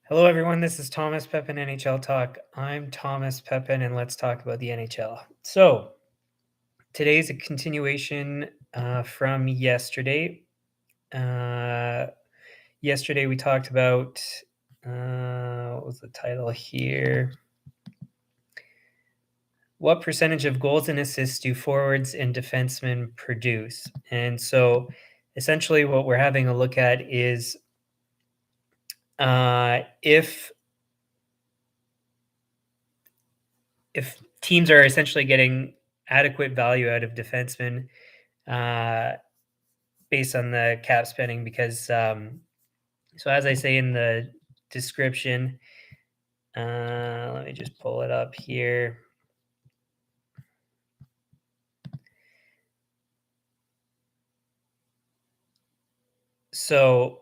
Hello, everyone. This is Thomas Pepin NHL Talk. I'm Thomas Pepin, and let's talk about the NHL. So, today's a continuation from yesterday. Uh, Yesterday, we talked about what was the title here? What percentage of goals and assists do forwards and defensemen produce? And so, essentially, what we're having a look at is if teams are essentially getting adequate value out of defensemen uh, based on the cap spending, because so as I say in the description, let me just pull it up here. So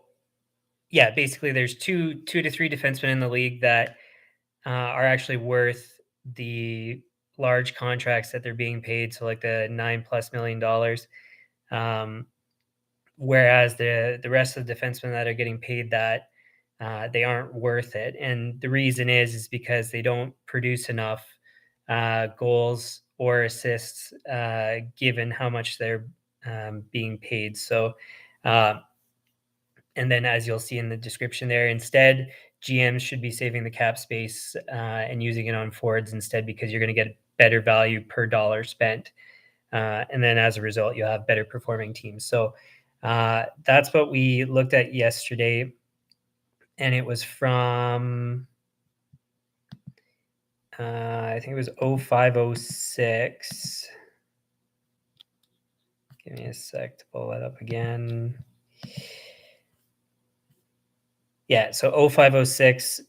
yeah, basically there's two to three defensemen in the league that are actually worth the large contracts that they're being paid. So like the $9+ million. Um, Whereas the rest of the defensemen that are getting paid that, they aren't worth it. And the reason is because they don't produce enough goals or assists given how much they're being paid. So, uh, and then as you'll see in the description there, instead, GMs should be saving the cap space and using it on forwards instead, because you're going to get better value per dollar spent. And then as a result, you'll have better performing teams. So that's what we looked at yesterday. And it was from, I think it was 0506. Give me a sec to pull that up again. Yeah, so 0506.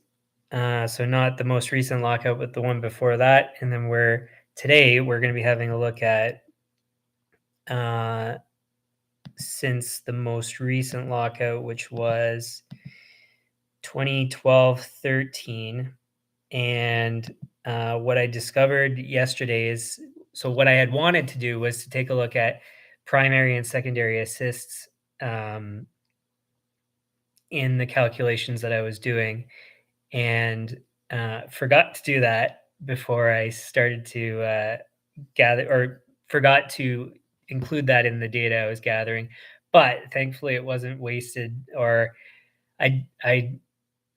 So not the most recent lockout, but the one before that. And then today we're going to be having a look at since the most recent lockout, which was 2012-13. And what I discovered yesterday is, so what I had wanted to do was to take a look at primary and secondary assists in the calculations that I was doing, and forgot to do that before I started to gather, or forgot to include that in the data I was gathering. But thankfully, it wasn't wasted, or I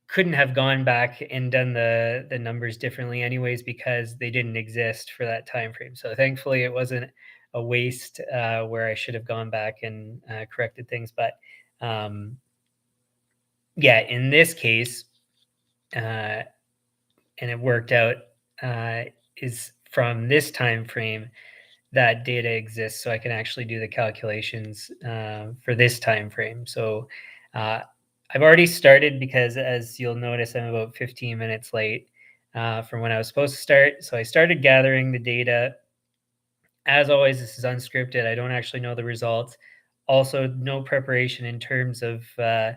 couldn't have gone back and done the numbers differently anyways, because they didn't exist for that time frame. So thankfully, it wasn't a waste where I should have gone back and corrected things. But yeah, in this case, and it worked out, is from this time frame that data exists, so I can actually do the calculations for this time frame. So I've already started, because as you'll notice, I'm about 15 minutes late from when I was supposed to start. So I started gathering the data. As always, this is unscripted. I don't actually know the results. Also, no preparation in terms of uh,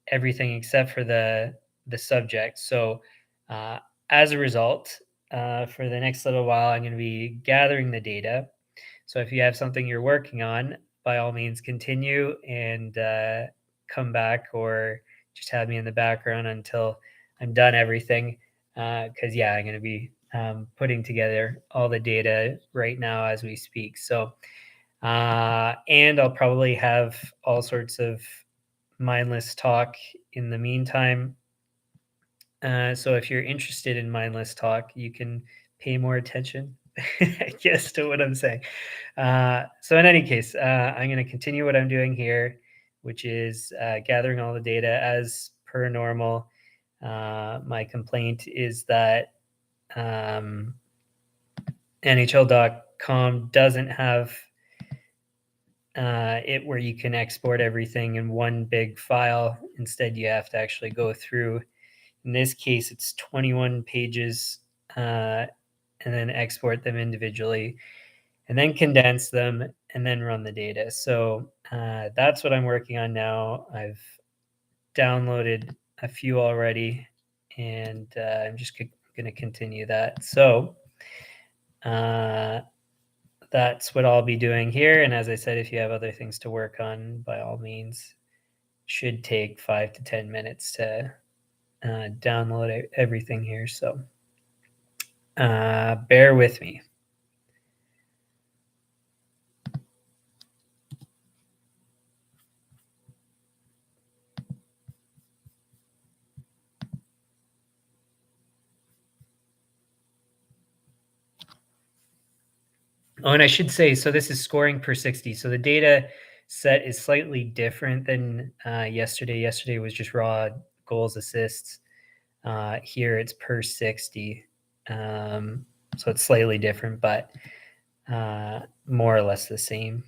everything except for the subject. So uh, as a result, for the next little while, I'm going to be gathering the data. So if you have something you're working on, by all means, continue and come back, or just have me in the background until I'm done everything. Because yeah, I'm going to be putting together all the data right now as we speak. So, and I'll probably have all sorts of mindless talk in the meantime. So if you're interested in mindless talk, you can pay more attention, I guess, to what I'm saying. So in any case, I'm going to continue what I'm doing here, which is gathering all the data as per normal. My complaint is that NHL.com doesn't have it where you can export everything in one big file. Instead, you have to actually go through. In this case, it's 21 pages, and then export them individually, and then condense them, and then run the data. So that's what I'm working on now. I've downloaded a few already, and I'm just going to continue that. So that's what I'll be doing here. And as I said, if you have other things to work on, by all means, should take 5 to 10 minutes to download everything here. So bear with me. Oh, and I should say, so this is scoring per 60. So the data set is slightly different than yesterday. Yesterday was just raw goals, assists. Here it's per 60. So it's slightly different, but more or less the same.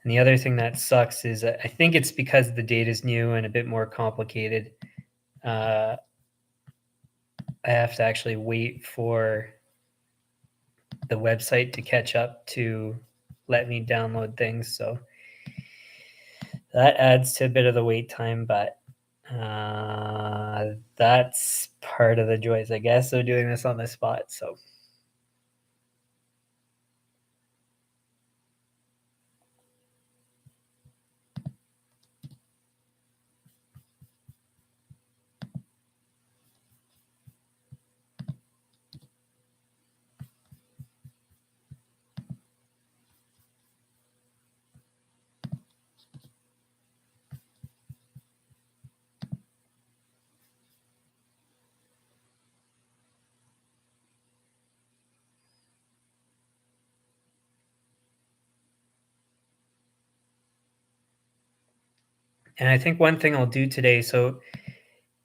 And the other thing that sucks is I think it's because the data is new and a bit more complicated. I have to actually wait for the website to catch up to let me download things. So that adds to a bit of the wait time, but that's part of the joys, I guess, of doing this on the spot. So and I think one thing I'll do today, so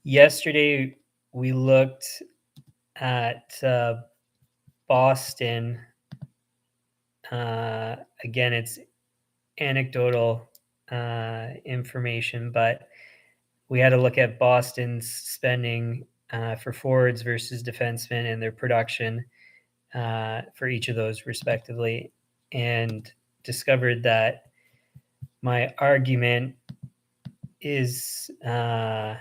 yesterday we looked at Boston. Again, it's anecdotal information, but we had to look at Boston's spending for forwards versus defensemen and their production for each of those respectively, and discovered that my argument is or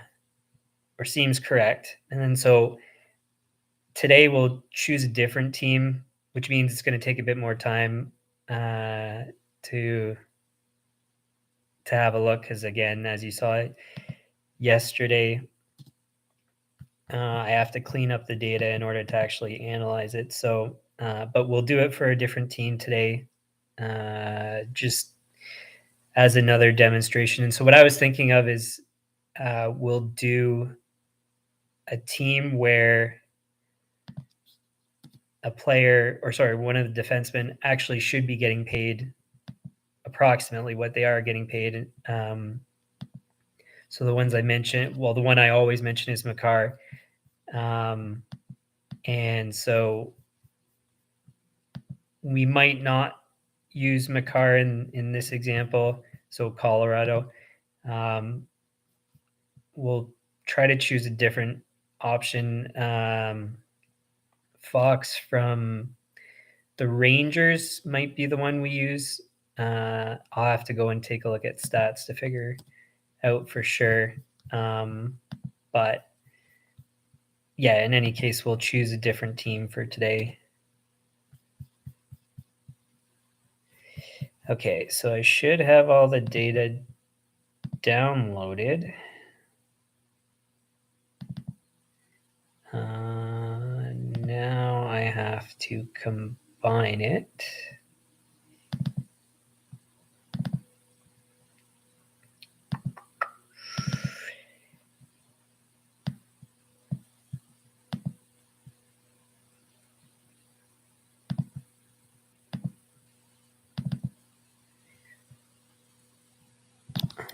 seems correct. And then so today we'll choose a different team, which means it's going to take a bit more time to have a look, because again, as you saw it yesterday, I have to clean up the data in order to actually analyze it. So, but we'll do it for a different team today, just as another demonstration. And so what I was thinking of is we'll do a team where a player, or sorry, one of the defensemen actually should be getting paid approximately what they are getting paid. So the ones I mentioned, well, the one I always mention is Makar. And so we might not use Makar in this example. So Colorado, we'll try to choose a different option. Fox from the Rangers might be the one we use. I'll have to go and take a look at stats to figure out for sure. But yeah, in any case, we'll choose a different team for today. Okay, so I should have all the data downloaded. Now I have to combine it.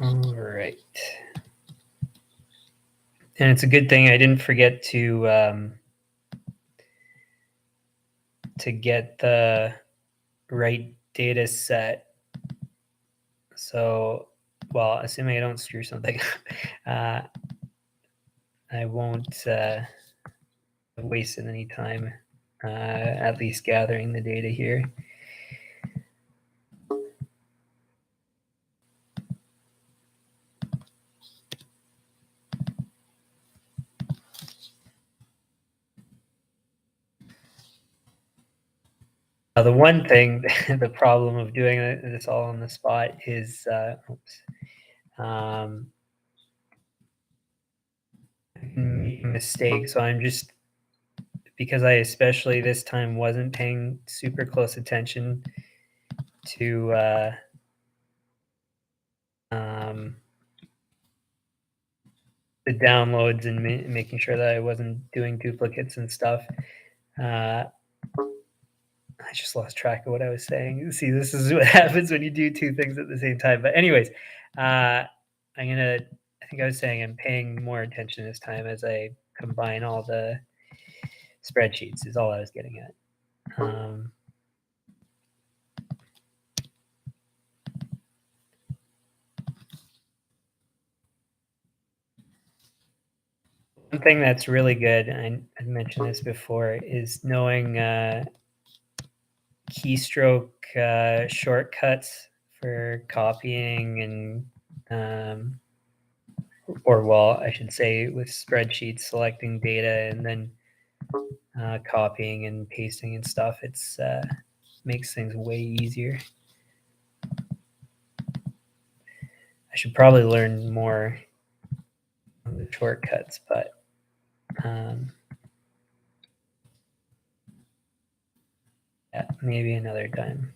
All right. And it's a good thing I didn't forget to get the right data set. So, well, assuming I don't screw something up, I won't waste any time, at least gathering the data here. The one thing, the problem of doing this all on the spot is, Make a mistake. So I'm just, because I especially this time wasn't paying super close attention to the downloads and making sure that I wasn't doing duplicates and stuff. I just lost track of what I was saying. See, this is what happens when you do two things at the same time. But anyways, I think I was saying I'm paying more attention this time as I combine all the spreadsheets is all I was getting at. One thing that's really good, and I mentioned this before, is knowing keystroke shortcuts for copying and or well, I should say with spreadsheets, selecting data and then copying and pasting and stuff. It's makes things way easier. I should probably learn more of the shortcuts, but yeah, maybe another time.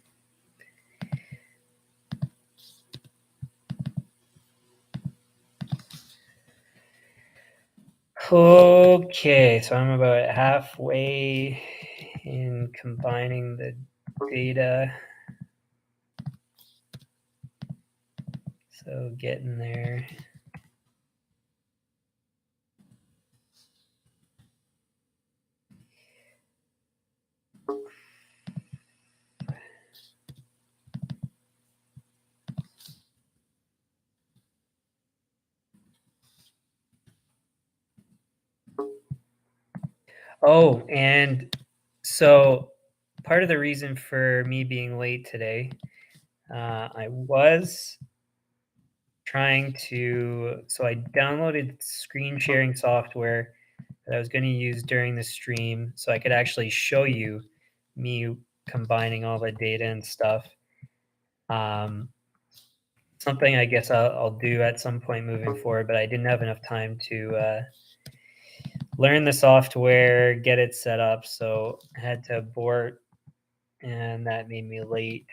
Okay, so I'm about halfway in combining the data. So getting there. Oh, and so part of the reason for me being late today, I was trying to, so I downloaded screen sharing software that I was going to use during the stream so I could actually show you me combining all the data and stuff. Something I guess I'll do at some point moving forward, but I didn't have enough time to learn the software, get it set up, so I had to abort, and that made me late.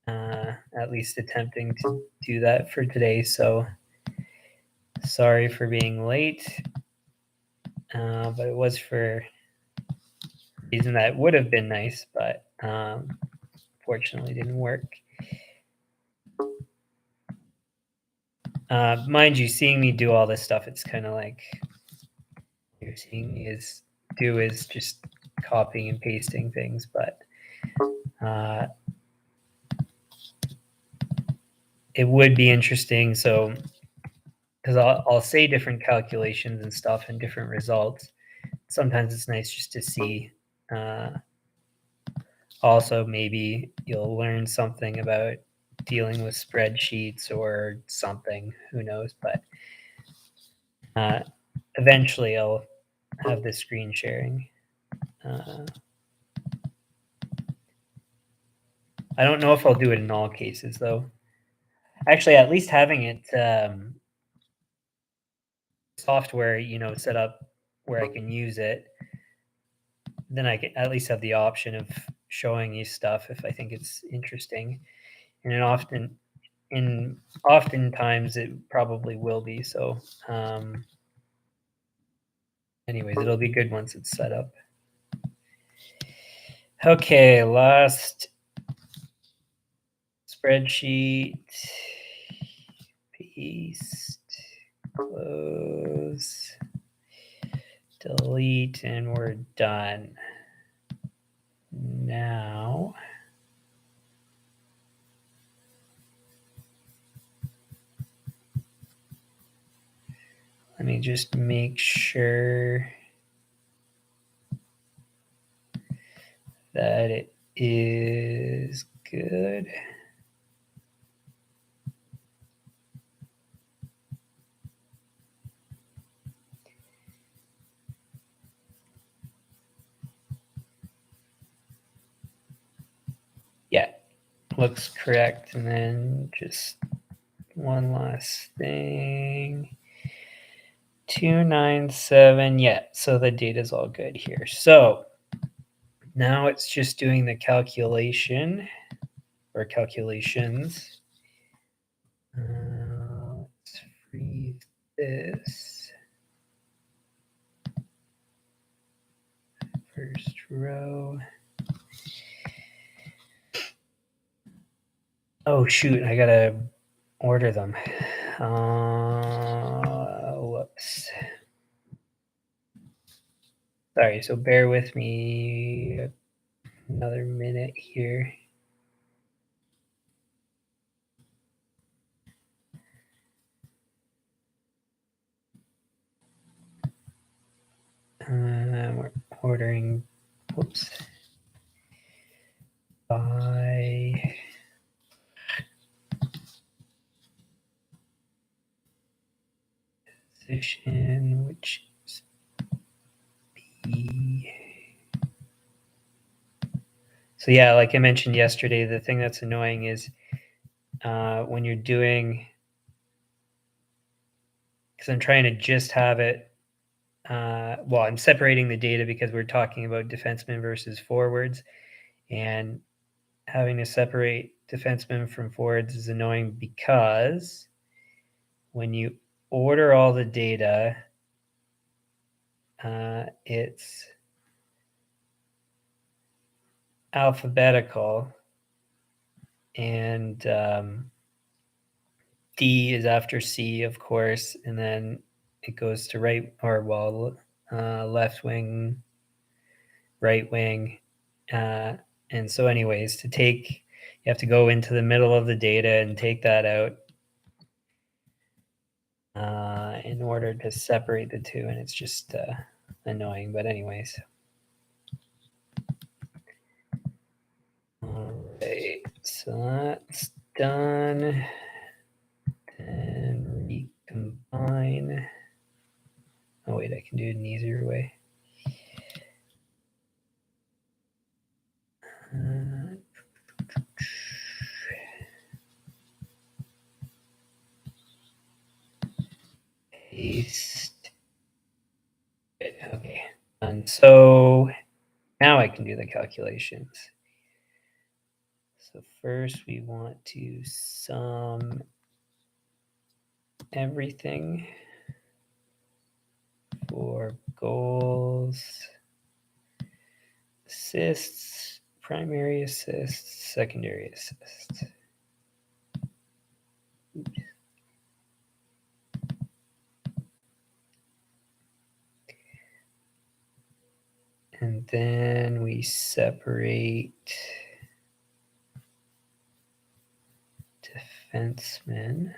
At least attempting to do that for today. So sorry for being late, but it was for a reason that would have been nice, but fortunately didn't work. Mind you, seeing me do all this stuff, it's kind of like you're seeing me is just copying and pasting things, but it would be interesting. So, because I'll say different calculations and stuff and different results. Sometimes it's nice just to see. Also, maybe you'll learn something about dealing with spreadsheets or something. Who knows? But eventually, I'll have the screen sharing. I don't know if I'll do it in all cases, though. Actually, at least having it software, set up where I can use it, then I can at least have the option of showing you stuff if I think it's interesting. And oftentimes it probably will be. So, anyways, it'll be good once it's set up. Okay, last spreadsheet. Paste, close, delete, and we're done. Now, let me just make sure that it is good. Yeah, looks correct. And then just one last thing. 297. Yeah, so the data's all good here. So now it's just doing the calculation or calculations. Let's freeze this. First row. Oh shoot, I gotta order them. Whoops. Sorry, so bear with me another minute here. We're ordering, whoops, by position, which is B. So yeah, like I mentioned yesterday, the thing that's annoying is when you're doing, because I'm trying to just have it, well, I'm separating the data because we're talking about defensemen versus forwards, and having to separate defensemen from forwards is annoying because when you order all the data, it's alphabetical, and D is after C, of course, and then it goes to right, or well, left wing, right wing. And so anyways, you have to go into the middle of the data and take that out in order to separate the two, and it's just annoying. But anyways. All right, so that's done. And recombine. Oh wait, I can do it an easier way. Paste. Good. Okay. And so now I can do the calculations. So first we want to sum everything for goals, assists, primary assists, secondary assists. Oops. And then we separate defensemen.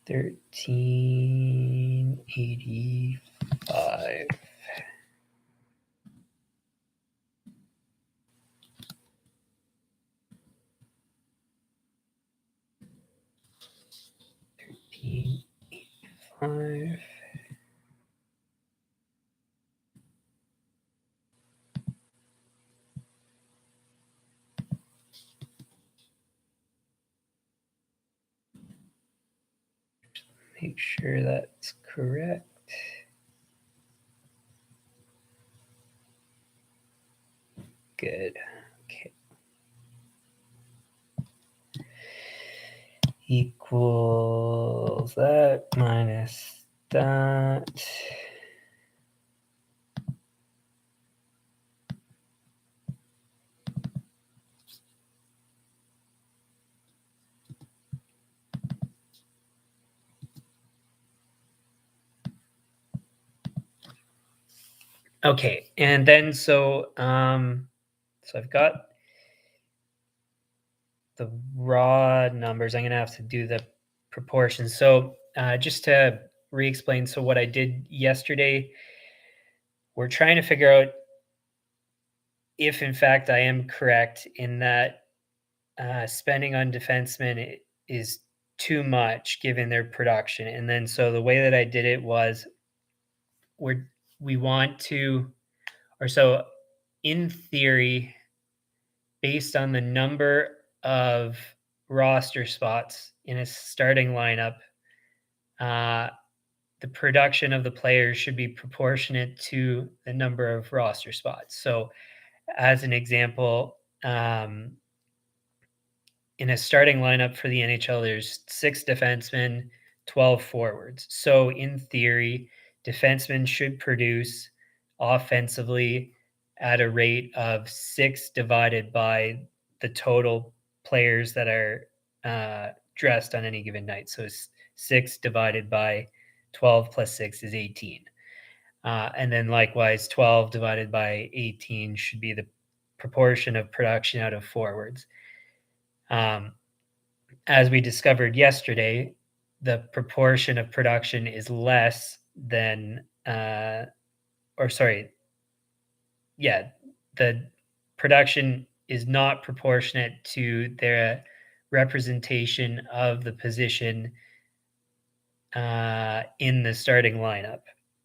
1385. $13.85. Make sure that's correct. Good. Okay. Equals that minus that. Okay, and then so I've got the raw numbers. I'm gonna have to do the proportions. So just to re-explain, so what I did yesterday, we're trying to figure out if in fact I am correct in that spending on defensemen is too much given their production. And then so the way that I did it was we want to, or so in theory, based on the number of roster spots in a starting lineup, the production of the players should be proportionate to the number of roster spots. So, as an example, in a starting lineup for the NHL, there's 6 defensemen, 12 forwards. So, in theory, defensemen should produce offensively at a rate of 6 divided by the total players that are dressed on any given night. So, 6 divided by 12 plus 6 is 18. And then likewise, 12 divided by 18 should be the proportion of production out of forwards. As we discovered yesterday, the proportion of production is less than, the production is not proportionate to their representation of the position in the starting lineup.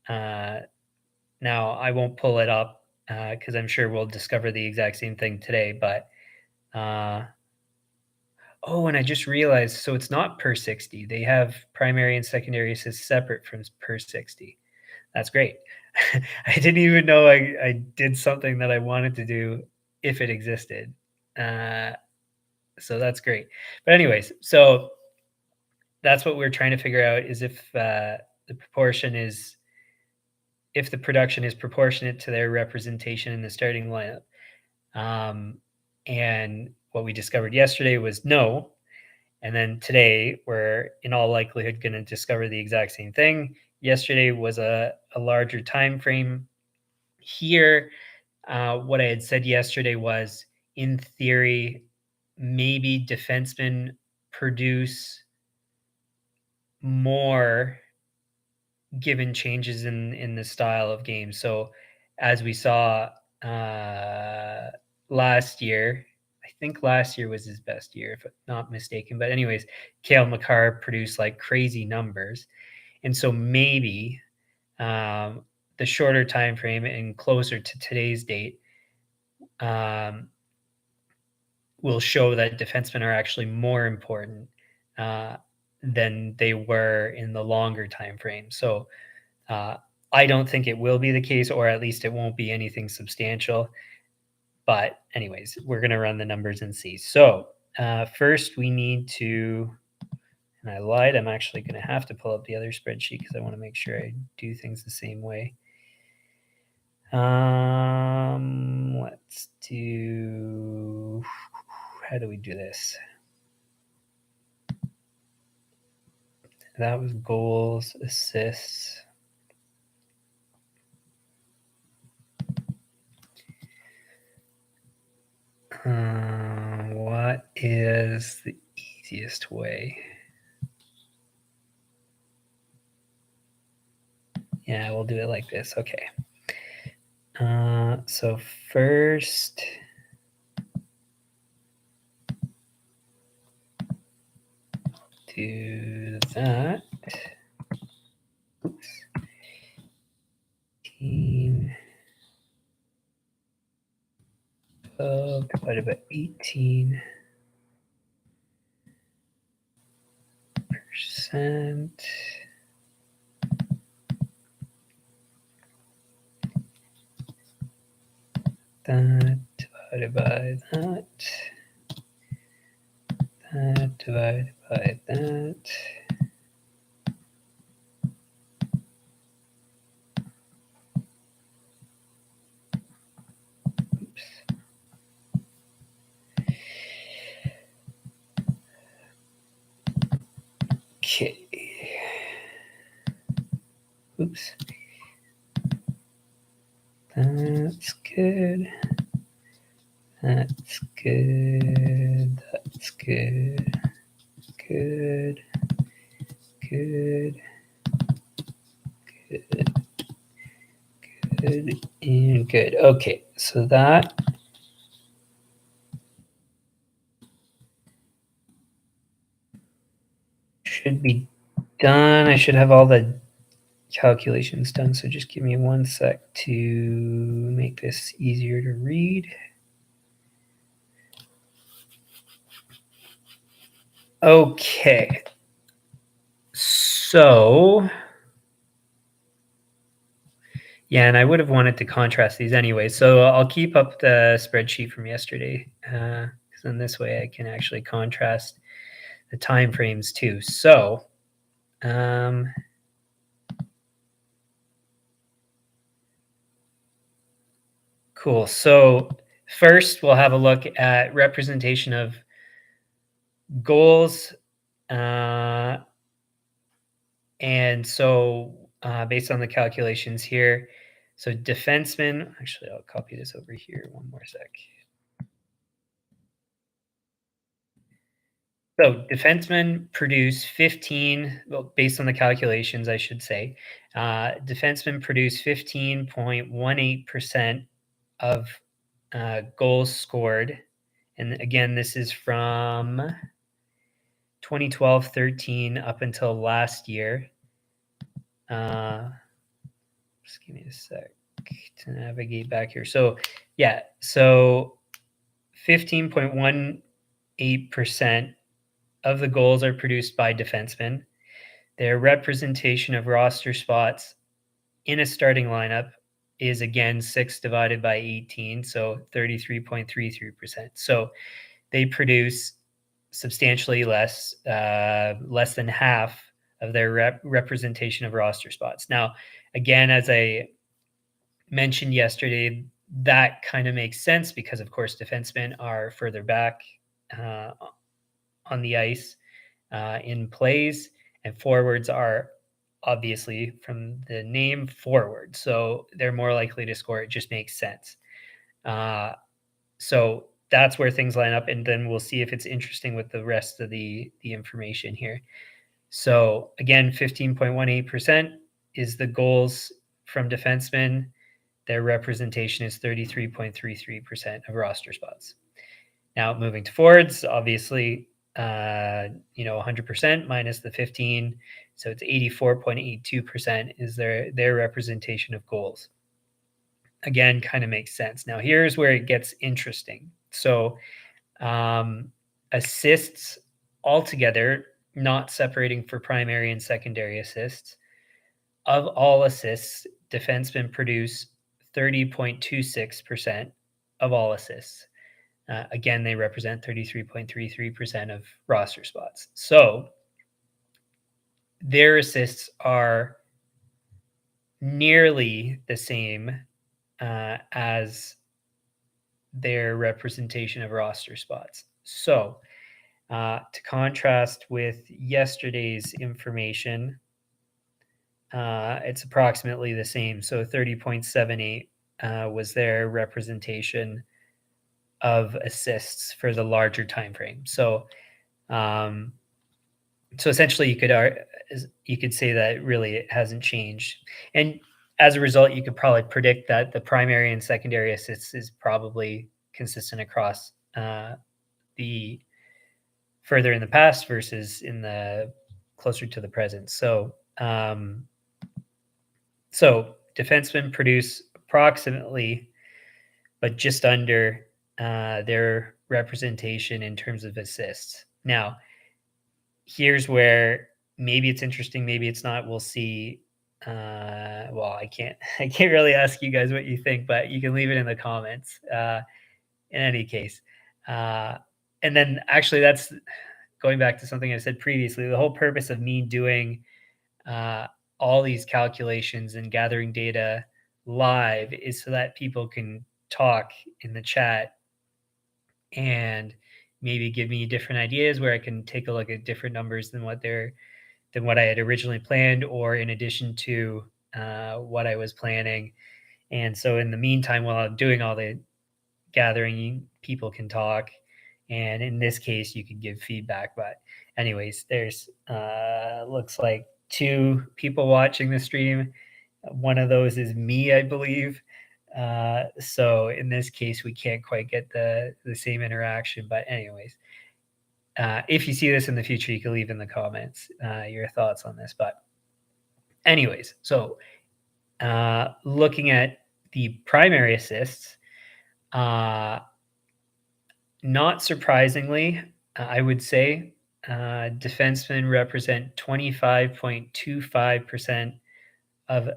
Now, I won't pull it up because I'm sure we'll discover the exact same thing today, but and I just realized, so it's not per 60. They have primary and secondary assists separate from per 60. That's great. I didn't even know I did something that I wanted to do if it existed. So that's great. But anyways, so that's what we're trying to figure out is if the production is proportionate to their representation in the starting lineup. And what we discovered yesterday was no. And then today, we're in all likelihood going to discover the exact same thing. Yesterday was a larger time frame. Here, what I had said yesterday was, in theory, maybe defensemen produce more given changes in the style of game. So, as we saw last year, I think last year was his best year, if I'm not mistaken. But anyways, Cale Makar produced like crazy numbers, and so maybe the shorter time frame and closer to today's date will show that defensemen are actually more important than they were in the longer time frame. So I don't think it will be the case, or at least it won't be anything substantial. But anyways, we're going to run the numbers and see. So first we need to, and I lied, I'm actually going to have to pull up the other spreadsheet because I want to make sure I do things the same way. Let's do, how do we do this? That was goals, assists. What is the easiest way? Yeah, we'll do it like this. Okay. So first, do that. Oops. 18 divided by 18%. That divided by that. That divided by that. Oops. Okay. Oops. That's good. That's good. That's good. Good. Good. Good. Good. And good. Okay, so that should be done. I should have all the calculations done, so just give me 1 sec to make this easier to read. Okay. So, yeah, and I would have wanted to contrast these anyway. So I'll keep up the spreadsheet from yesterday, because in this way I can actually contrast the time frames too. So, um, cool. So first, we'll have a look at representation of goals, uh, and so based on the calculations here, so defensemen. Actually, I'll copy this over here. One more sec. So defensemen produce 15, well, based on the calculations, I should say, defensemen produce 15.18% of goals scored. And again, this is from 2012-13 up until last year. Just give me a sec to navigate back here. So, yeah, so 15.18% of the goals are produced by defensemen. Their representation of roster spots in a starting lineup is again 6 divided by 18, so 33.33%. So they produce substantially less, less than half of their representation of roster spots. Now, again, as I mentioned yesterday, that kind of makes sense because, of course, defensemen are further back uh, on the ice in plays, and forwards are obviously from the name forward, so they're more likely to score. It just makes sense. Uh, so that's where things line up, and then we'll see if it's interesting with the rest of the information here. So again, 15.18% is the goals from defensemen. Their representation is 33.33% of roster spots. Now moving to forwards, obviously, 100% minus the 15, so it's 84.82% is their representation of goals. Again, kind of makes sense. Now here's where it gets interesting. So assists altogether, not separating for primary and secondary assists. Of all assists, defensemen produce 30.26% of all assists. Again, they represent 33.33% of roster spots. So their assists are nearly the same as their representation of roster spots. So to contrast with yesterday's information, it's approximately the same. So 30.78 was their representation of assists for the larger time frame. So essentially you could say that really it hasn't changed. And as a result, you could probably predict that the primary and secondary assists is probably consistent across the further in the past versus in the closer to the present. So defensemen produce approximately, but just under their representation in terms of assists. Now, here's where maybe it's interesting, maybe it's not. We'll see. Well, I can't really ask you guys what you think, but you can leave it in the comments. In any case, and then actually, that's going back to something I said previously. The whole purpose of me doing all these calculations and gathering data live is so that people can talk in the chat and maybe give me different ideas where I can take a look at different numbers than what I had originally planned, or in addition to what I was planning. And so, in the meantime, while I'm doing all the gathering, people can talk, and in this case, you could give feedback. But, anyways, there's looks like 2 people watching the stream. One of those is me, I believe. So in this case, we can't quite get the same interaction. But anyways, if you see this in the future, you can leave in the comments your thoughts on this. But anyways, so looking at the primary assists, not surprisingly, I would say defensemen represent 25.25% of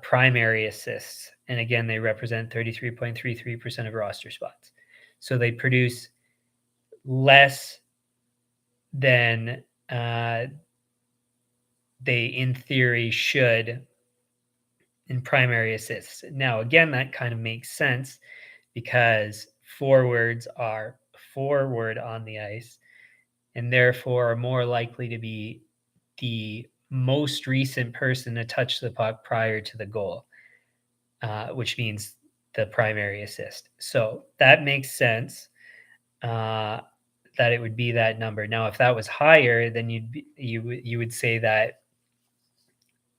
primary assists. And again, they represent 33.33% of roster spots. So they produce less than they, in theory, should in primary assists. Now, again, that kind of makes sense because forwards are forward on the ice and therefore are more likely to be the most recent person to touch the puck prior to the goal, which means the primary assist. So that makes sense that it would be that number. Now, if that was higher, then you would say that,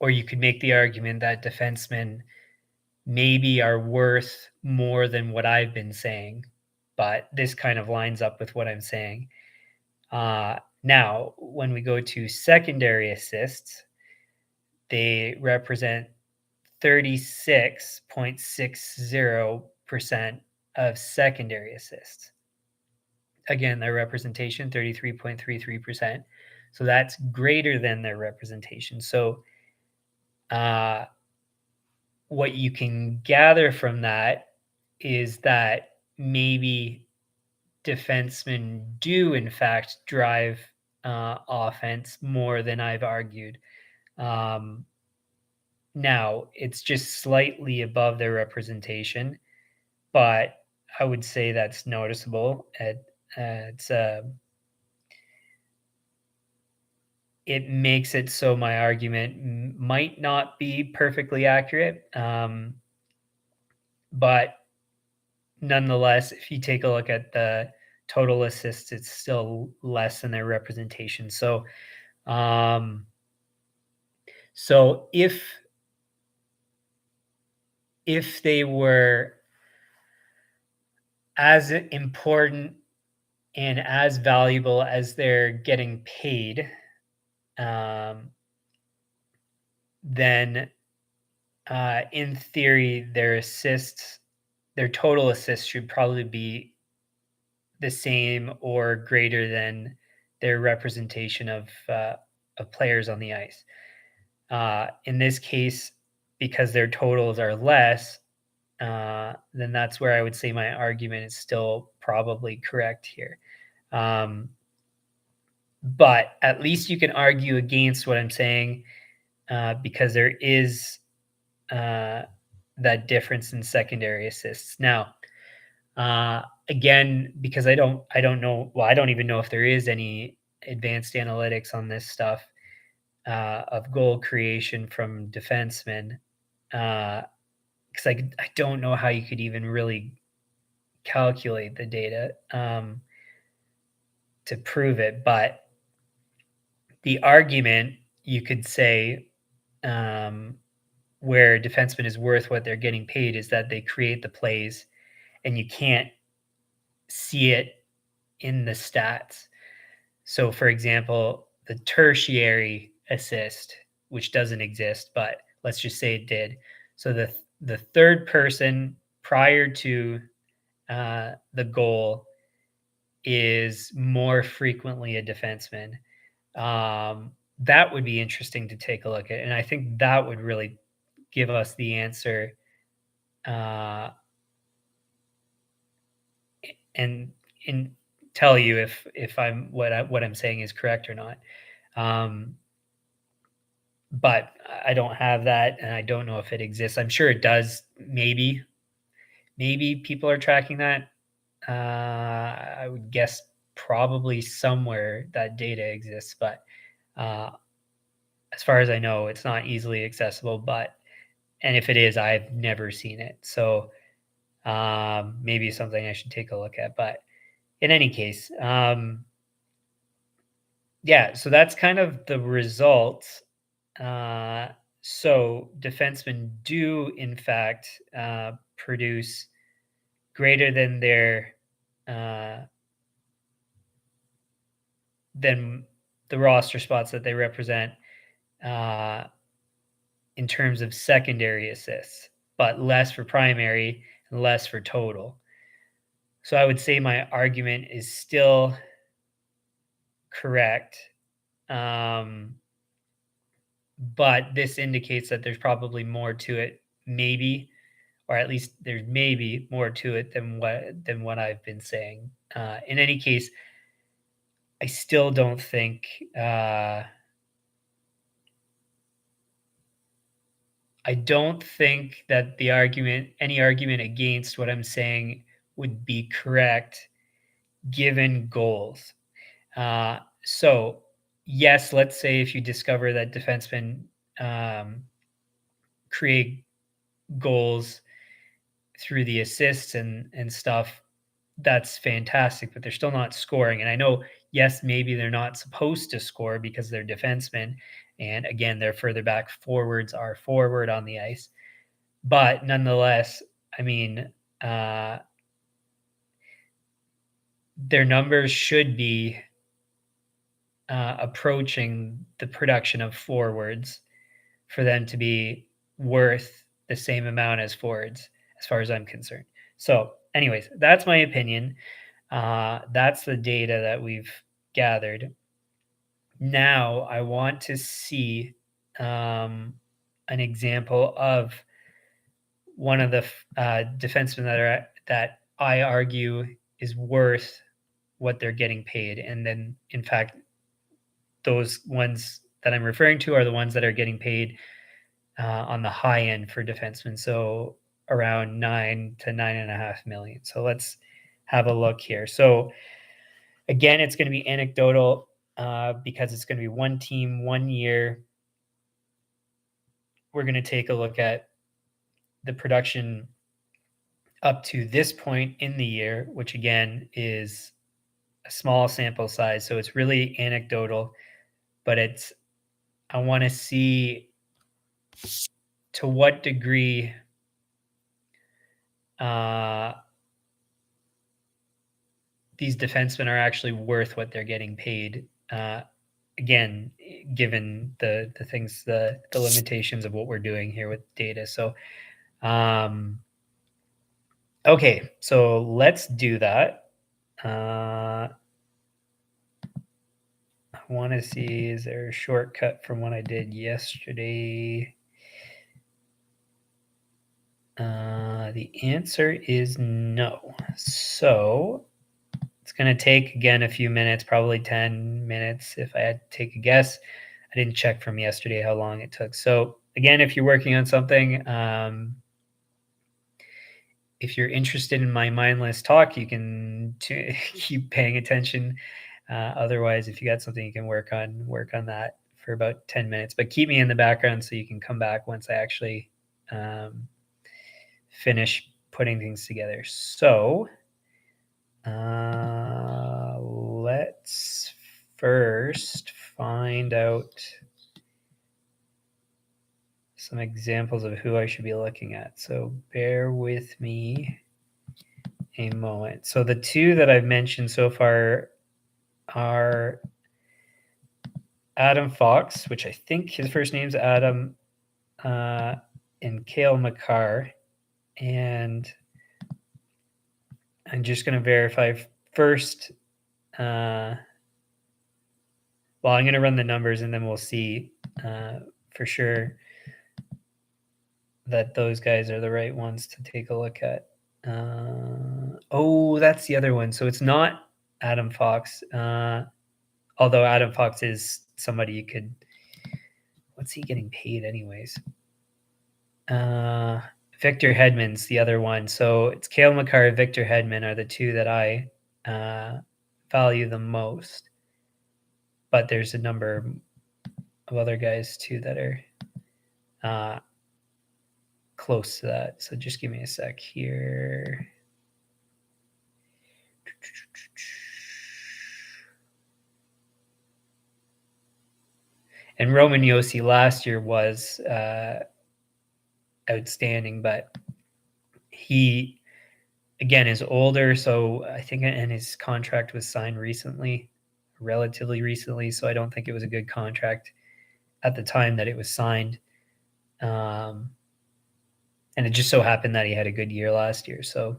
or you could make the argument that defensemen maybe are worth more than what I've been saying, but this kind of lines up with what I'm saying. Now, when we go to secondary assists, they represent 36.60% of secondary assists. Again, their representation, 33.33%. So that's greater than their representation. So what you can gather from that is that maybe defensemen do, in fact, drive offense more than I've argued. Now, it's just slightly above their representation, but I would say that's noticeable. It makes it so my argument might not be perfectly accurate, but nonetheless, if you take a look at the total assists, it's still less than their representation. So if they were as important and as valuable as they're getting paid, then in theory, their total assists should probably be the same or greater than their representation of players on the ice. In this case, because their totals are less, then that's where I would say my argument is still probably correct here. But at least you can argue against what I'm saying because there is that difference in secondary assists. Now, again, because I don't know. Well, I don't even know if there is any advanced analytics on this stuff of goal creation from defensemen. Because I don't know how you could even really calculate the data to prove it. But the argument you could say where a defenseman is worth what they're getting paid is that they create the plays and you can't see it in the stats. So, for example, the tertiary assist, which doesn't exist, but let's just say it did. So the third person prior to the goal is more frequently a defenseman. That would be interesting to take a look at, and I think that would really give us the answer and tell you if I'm what I'm saying is correct or not. But I don't have that, and I don't know if it exists. I'm sure it does. Maybe people are tracking that. I would guess probably somewhere that data exists, but as far as I know, it's not easily accessible. And if it is, I've never seen it. So maybe something I should take a look at. But in any case, yeah. So that's kind of the results. So defensemen do, in fact, produce greater than their than the roster spots that they represent in terms of secondary assists, but less for primary and less for total. So I would say my argument is still correct. But this indicates that there's probably more to it, maybe, or at least there's maybe more to it than what I've been saying. In any case, I still don't think I don't think that any argument against what I'm saying would be correct given goals. So yes, let's say if you discover that defensemen create goals through the assists and stuff, that's fantastic, but they're still not scoring. And I know, yes, maybe they're not supposed to score because they're defensemen. And again, they're further back. Forwards are forward on the ice. But nonetheless, I mean, their numbers should be approaching the production of forwards for them to be worth the same amount as forwards, as far as I'm concerned. So, anyways, that's my opinion. That's the data that we've gathered. Now, I want to see an example of one of the defensemen that I argue is worth what they're getting paid, and then, in fact, those ones that I'm referring to are the ones that are getting paid on the high end for defensemen, so around 9 to 9.5 million. So let's have a look here. So again, it's going to be anecdotal because it's going to be one team, 1 year. We're going to take a look at the production up to this point in the year, which again is a small sample size. So it's really anecdotal, but I want to see to what degree these defensemen are actually worth what they're getting paid. Again, given the things, the limitations of what we're doing here with data. So, okay, so let's do that. I want to see, is there a shortcut from what I did yesterday? The answer is no. So it's going to take, again, a few minutes, probably 10 minutes if I had to take a guess. I didn't check from yesterday how long it took. So again, if you're working on something, if you're interested in my mindless talk, you can keep paying attention. Otherwise, if you got something you can work on that for about 10 minutes. But keep me in the background so you can come back once I actually finish putting things together. So let's first find out some examples of who I should be looking at. So bear with me a moment. So the two that I've mentioned so far are Adam Fox, which I think his first name's Adam, and Cale Makar. And I'm just going to verify first. Well, I'm going to run the numbers and then we'll see for sure that those guys are the right ones to take a look at. Oh, that's the other one. So it's not Adam Fox, although Adam Fox is somebody you could. What's he getting paid, anyways? Victor Hedman's the other one. So it's Cale Makar and Victor Hedman are the two that I value the most. But there's a number of other guys too that are close to that. So just give me a sec here. And Roman Josi last year was outstanding, but he, again, is older. So I think, and his contract was signed recently, relatively recently. So I don't think it was a good contract at the time that it was signed. And it just so happened that he had a good year last year. So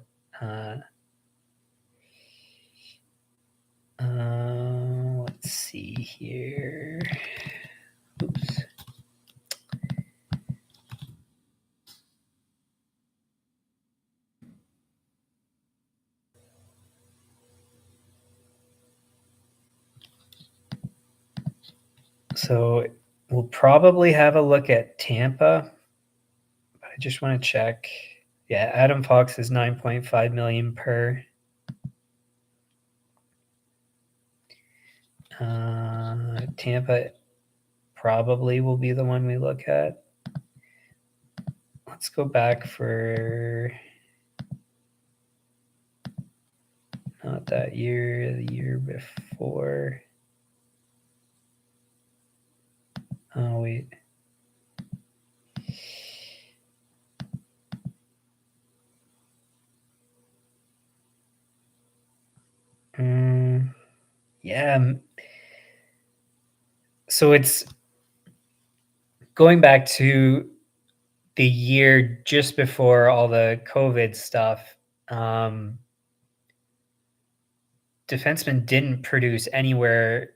let's Let's see here. Oops. So we'll probably have a look at Tampa, but I just want to check. Yeah, Adam Fox is 9.5 million per. Tampa probably will be the one we look at. Let's go back for not that year, the year before. Oh, wait. Yeah. So it's going back to the year just before all the COVID stuff. Defensemen didn't produce anywhere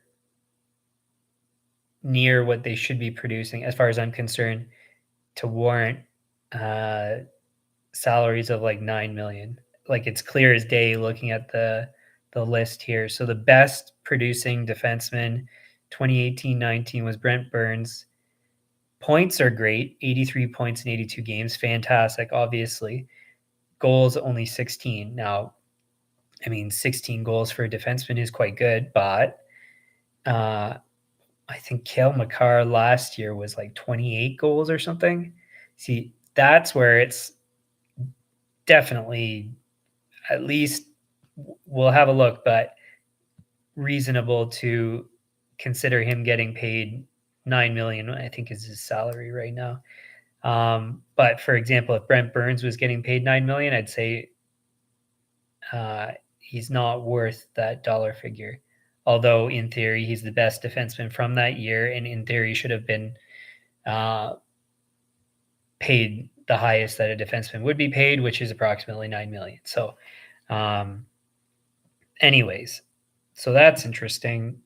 near what they should be producing, as far as I'm concerned, to warrant salaries of like 9 million. Like it's clear as day looking at the list here. So the best producing defenseman 2018-19 was Brent Burns. Points are great, 83 points in 82 games, fantastic, obviously. Goals only 16. Now, I mean, 16 goals for a defenseman is quite good, but I think Cale Makar last year was like 28 goals or something. See, that's where it's definitely, at least we'll have a look, but reasonable to consider him getting paid 9 million, I think is his salary right now. But for example, if Brent Burns was getting paid 9 million, I'd say he's not worth that dollar figure. Although in theory, he's the best defenseman from that year, and in theory should have been paid the highest that a defenseman would be paid, which is approximately 9 million. So, anyways, so that's interesting.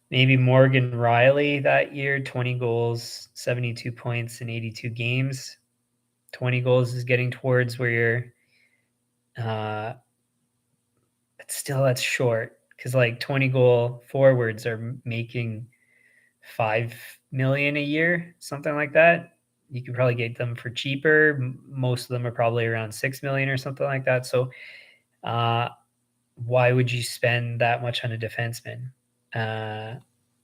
Maybe Morgan Riley that year, 20 goals, 72 points in 82 games. 20 goals is getting towards where you're, but still that's short because like 20 goal forwards are making 5 million a year, something like that. You could probably get them for cheaper. Most of them are probably around 6 million or something like that. So, why would you spend that much on a defenseman?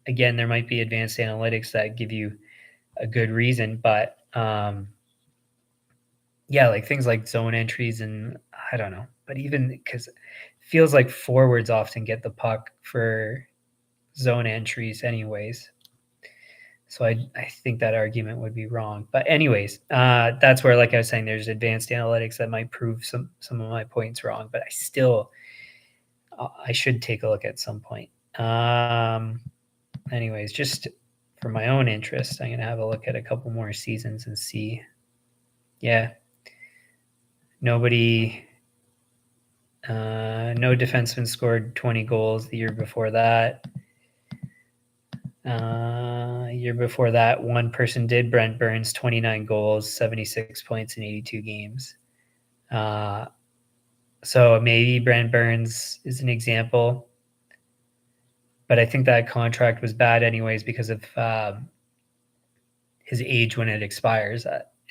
Again, there might be advanced analytics that give you a good reason, but yeah, like things like zone entries and I don't know, but even because it feels like forwards often get the puck for zone entries, anyways. So I think that argument would be wrong. But anyways, that's where, like I was saying, there's advanced analytics that might prove some of my points wrong. But I still, I should take a look at some point. Anyways, just for my own interest, I'm gonna have a look at a couple more seasons and see. Yeah, nobody, no defenseman scored 20 goals the year before that. Year before that, one person did. Brent Burns, 29 goals, 76 points in 82 games. So maybe Brent Burns is an example, but I think that contract was bad anyways because of his age when it expires.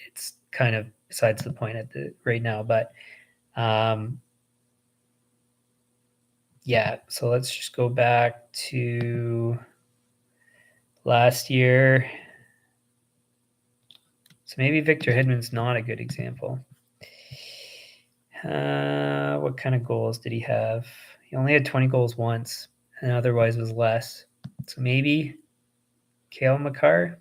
It's kind of besides the point right now, but yeah. So let's just go back to last year. So maybe Victor Hedman's not a good example. What kind of goals did he have? He only had 20 goals once, and otherwise was less. So maybe Cale Makar.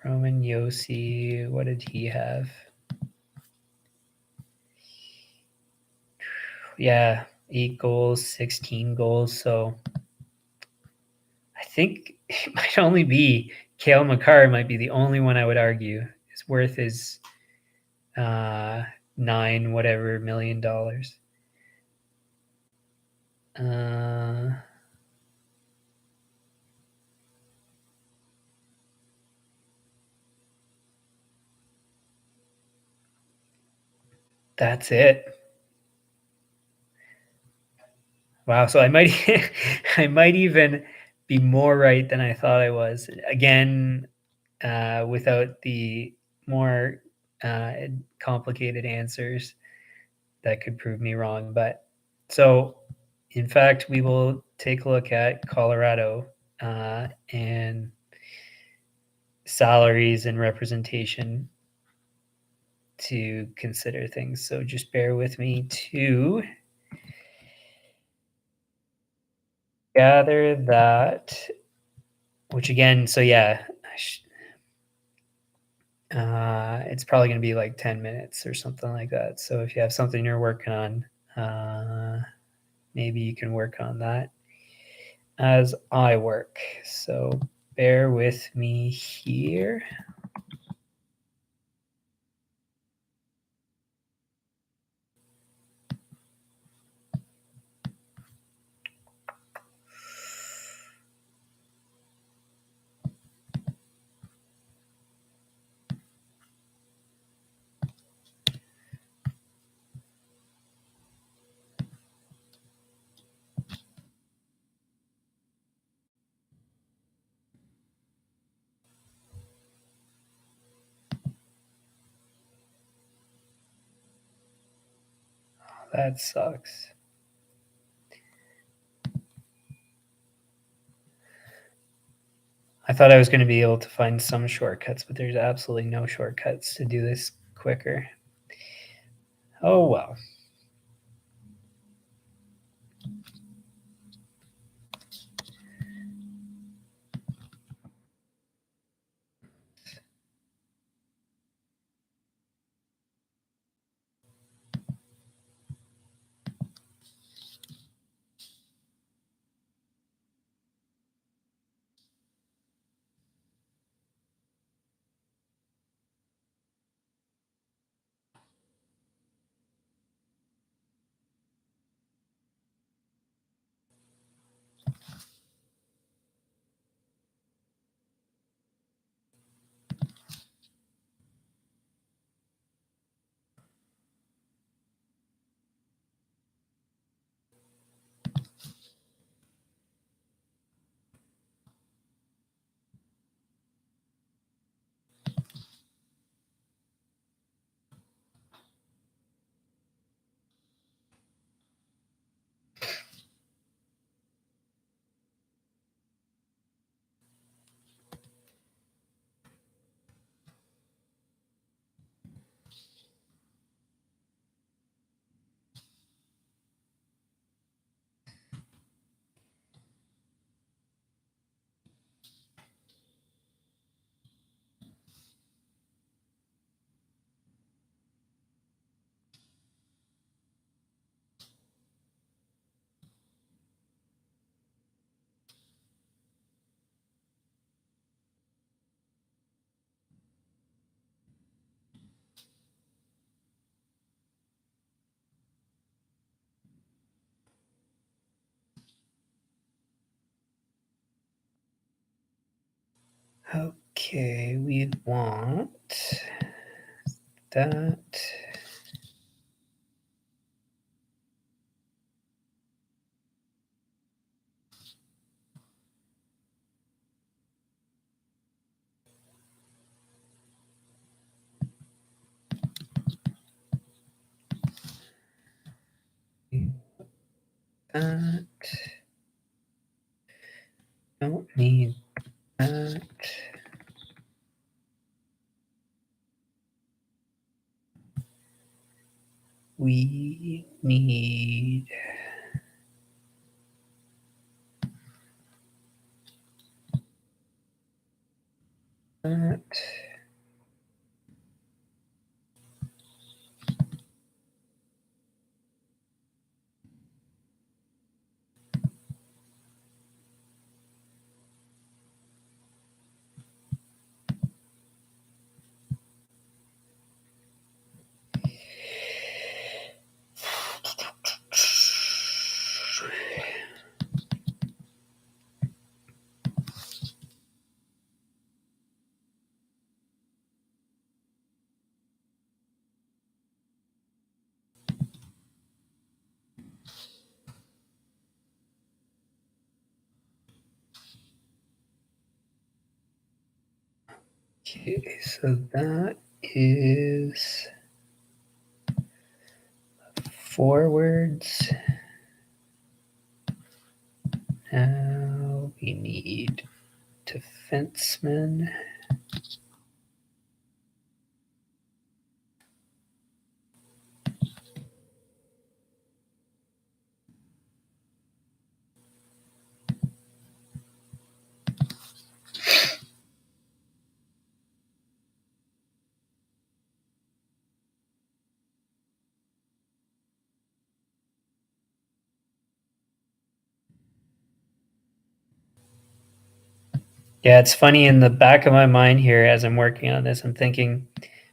Roman Yossi, what did he have? Yeah, 8 goals, 16 goals. So I think it might only be Cale Makar might be the only one I would argue is worth his $9 whatever million. That's it. Wow. So I might I might even be more right than I thought I was. Again, without the more complicated answers that could prove me wrong. But so, in fact, we will take a look at Colorado and salaries and representation to consider things. So just bear with me to gather that, which again, so yeah, it's probably going to be like 10 minutes or something like that. So if you have something you're working on, maybe you can work on that as I work. So bear with me here. That sucks. I thought I was going to be able to find some shortcuts, but there's absolutely no shortcuts to do this quicker. Oh well. Okay, we want that. That. Don't need that. We need that. Okay, so that is forwards. Now we need defensemen. Yeah, it's funny in the back of my mind here as I'm working on this, I'm thinking,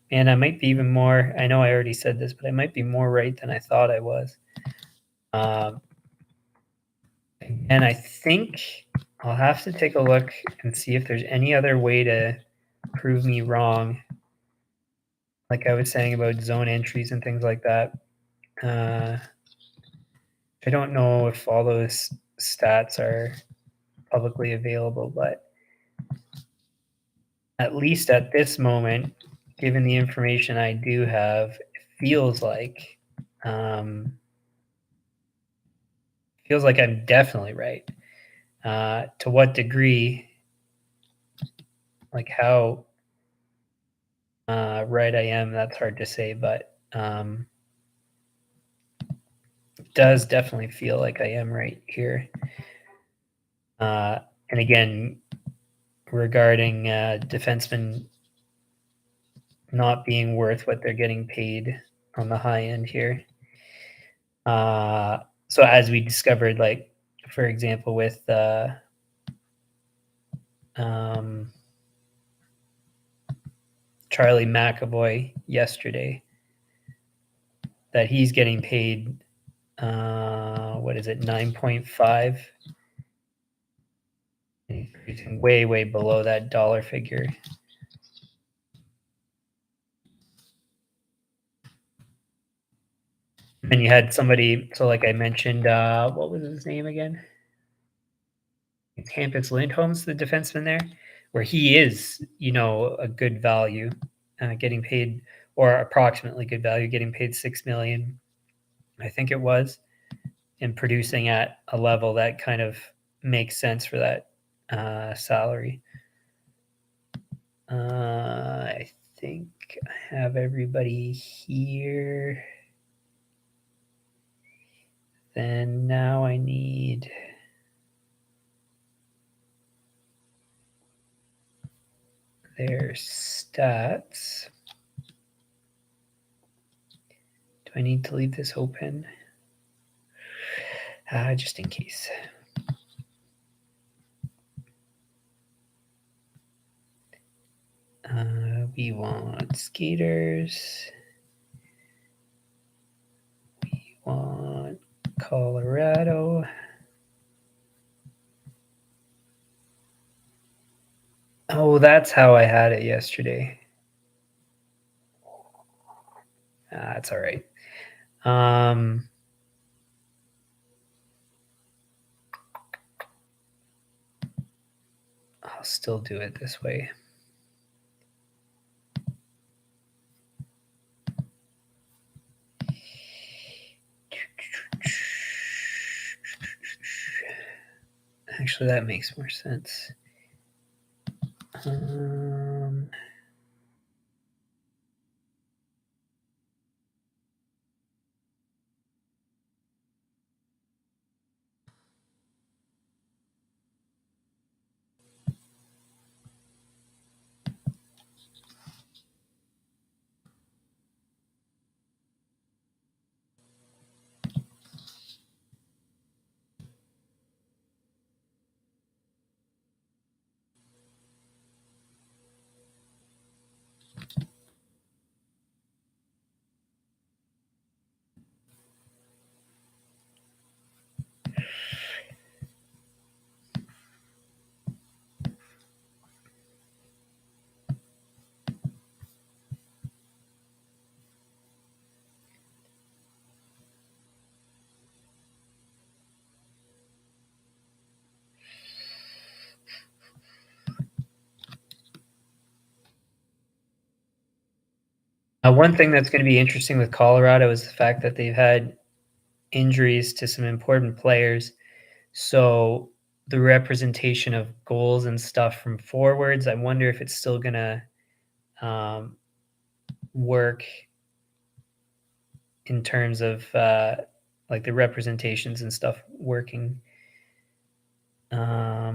man, I might be even more. I know I already said this, but I might be more right than I thought I was. Um, and I think I'll have to take a look and see if there's any other way to prove me wrong. Like I was saying about zone entries and things like that. I don't know if all those stats are publicly available, but at least at this moment, given the information I do have, it um, feels like I'm definitely right. To what degree, like how right I am, that's hard to say, but it does definitely feel like I am right here. And again, regarding defensemen not being worth what they're getting paid on the high end here. So as we discovered, like for example, with Charlie McAvoy yesterday, that he's getting paid what is it, 9.5, way below that dollar figure. And you had somebody, so like I mentioned, what was his name again? It's Hampus Lindholm's the defenseman there, where he is, a good value, getting paid, or approximately good value, getting paid $6 million, I think it was, and producing at a level that kind of makes sense for that salary. I think I have everybody here. Then now I need their stats. Do I need to leave this open? Just in case. We want skaters. We want Colorado. Oh, that's how I had it yesterday. That's all right. I'll still do it this way. Actually, that makes more sense. One thing that's going to be interesting with Colorado is the fact that they've had injuries to some important players. So the representation of goals and stuff from forwards, I wonder if it's still going to work in terms of like the representations and stuff working. I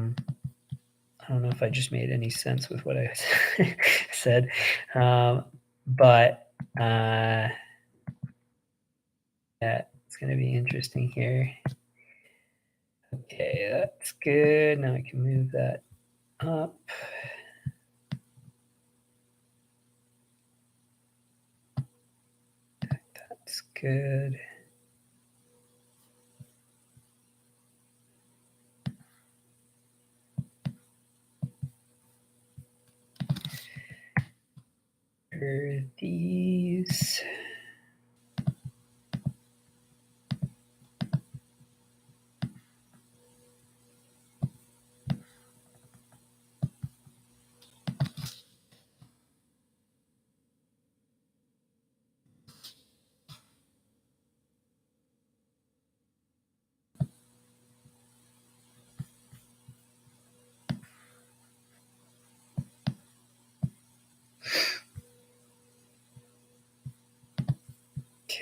don't know if I just made any sense with what I said, but yeah, it's going to be interesting here. Okay, that's good. Now I can move that up. That's good. For these.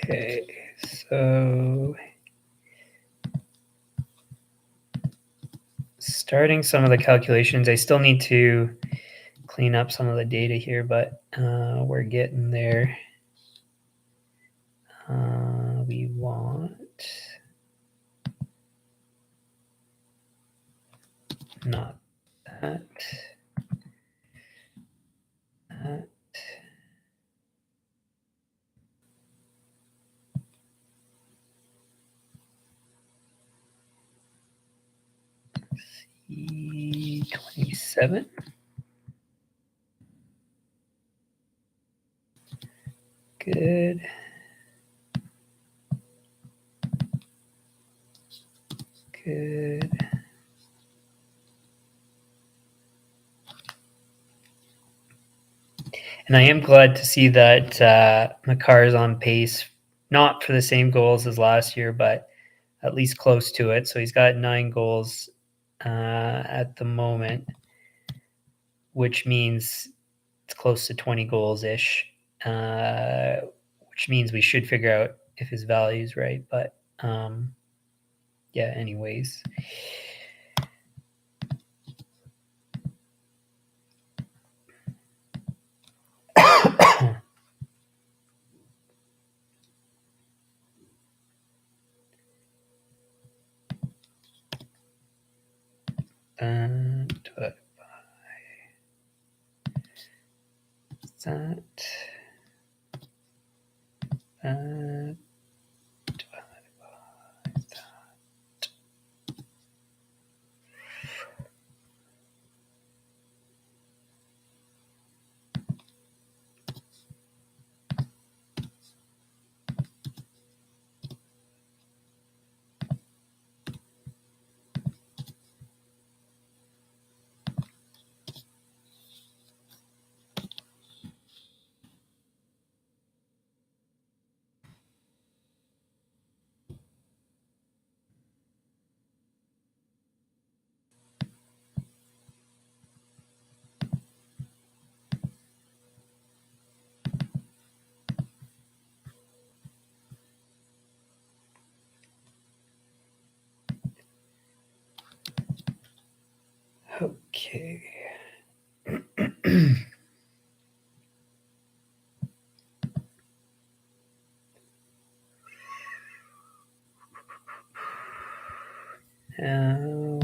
Okay, so starting some of the calculations, I still need to clean up some of the data here, but we're getting there. We want not that. That. C27. Good. Good. And I am glad to see that Makar is on pace, not for the same goals as last year, but at least close to it. So he's got 9 goals at the moment, which means it's close to 20 goals ish, which means we should figure out if his value is right. But yeah, anyways. Divided by that. Divided by that. Okay. Now,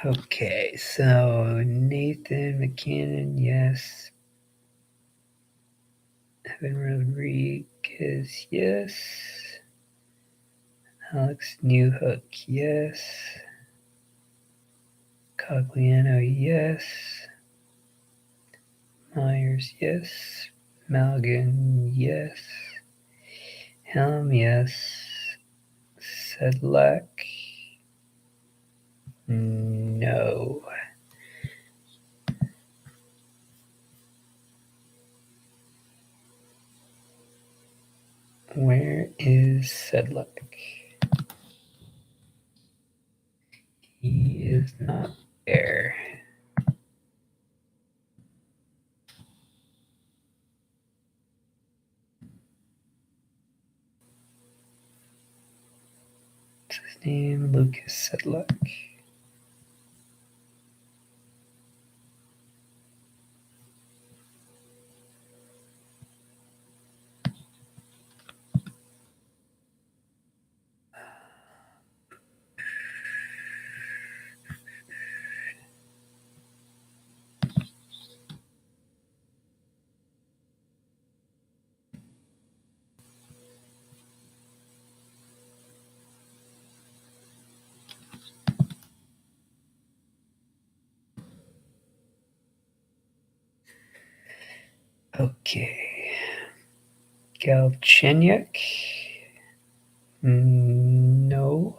okay, so Nathan McKinnon, yes. Evan Rodriguez, yes. Alex Newhook, yes. Cogliano, yes. Myers, yes. Malgin, yes. Helm, yes. Sedlak, no. Where is Sedlak? He is not there. What's his name? Lucas Sedlak. Okay. Galchenyuk? No.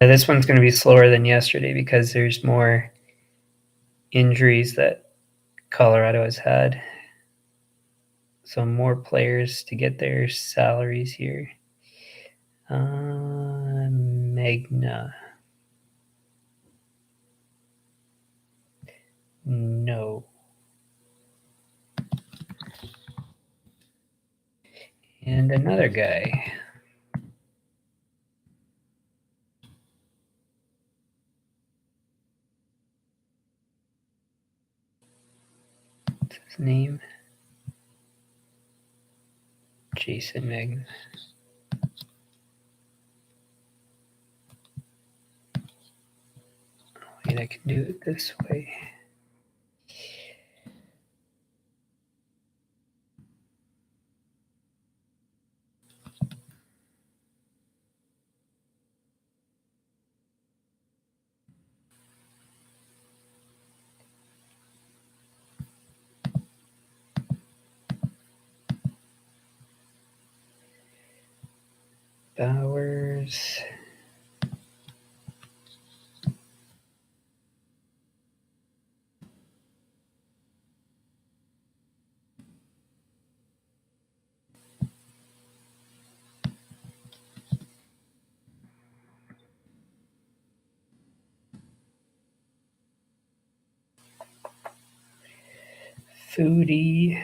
Now, this one's going to be slower than yesterday because there's more injuries that Colorado has had. So more players to get their salaries here. Magna. No. And another guy. What's his name? Jason Magna. Wait, I can do it this way. Bowers. Foodie.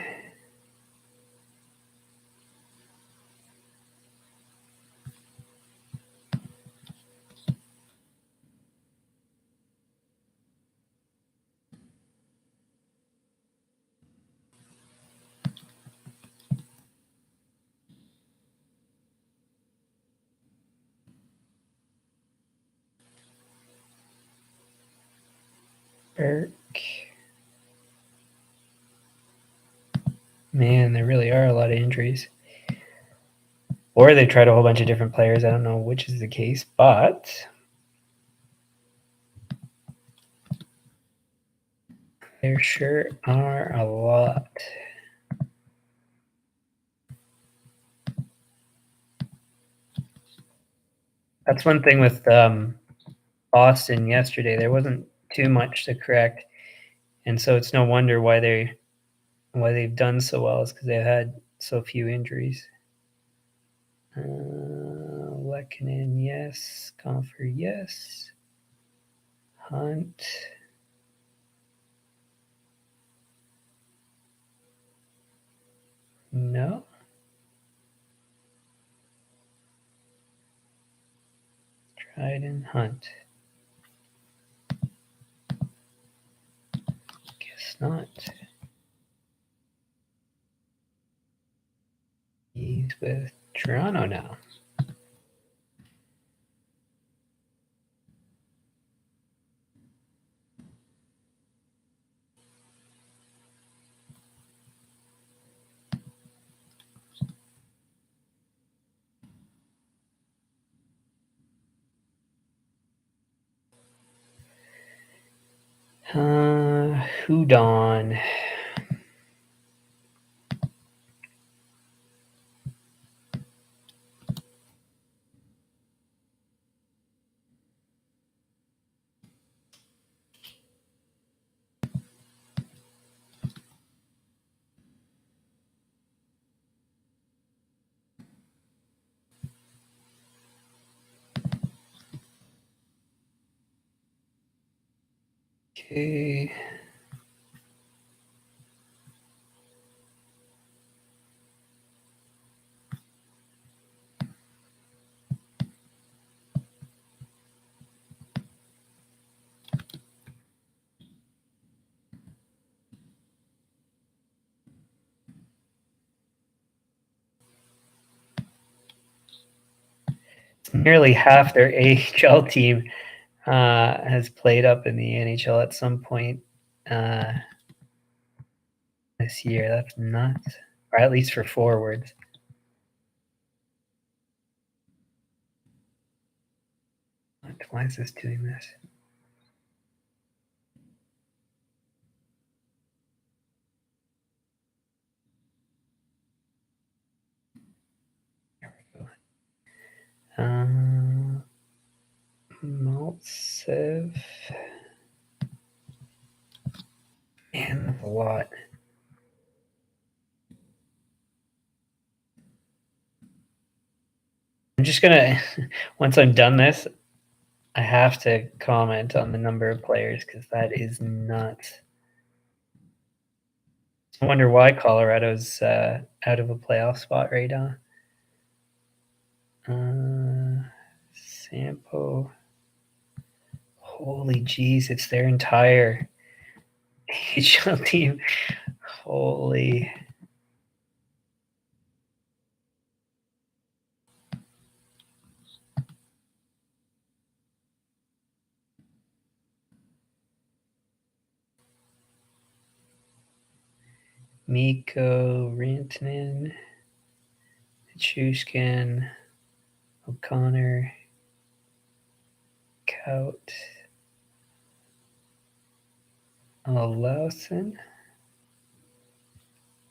Burke. Man, there really are a lot of injuries. Or they tried a whole bunch of different players. I don't know which is the case, but there sure are a lot. That's one thing with Boston yesterday. There wasn't too much to correct, and so it's no wonder why they've done so well is because they've had so few injuries. Lehkonen, yes. Comfer, yes. Hunt. No. Dryden, Hunt. Guess not. He's with Toronto now. Houdon. Okay. Nearly half their AHL team has played up in the NHL at some point uh, this year. That's nuts. Or at least for forwards. Why is this doing this? There we go. Maltsev. Man, that's a lot. I'm just gonna once I'm done this, I have to comment on the number of players because that is nuts. I wonder why Colorado's out of a playoff spot right now. Sampo. Holy jeez, it's their entire HL team. Holy. Mikko, Rantanen, Chushkin, O'Connor, Kaut, Lawson.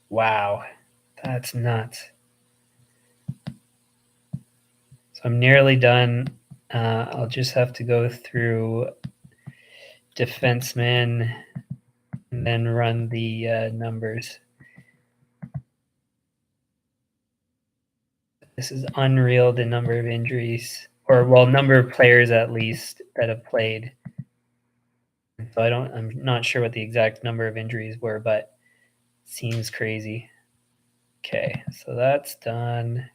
Wow, that's nuts. So I'm nearly done. I'll just have to go through defensemen and then run the numbers. This is unreal, the number of injuries, or well, number of players at least that have played. So I'm not sure what the exact number of injuries were, but it seems crazy. Okay, so that's done.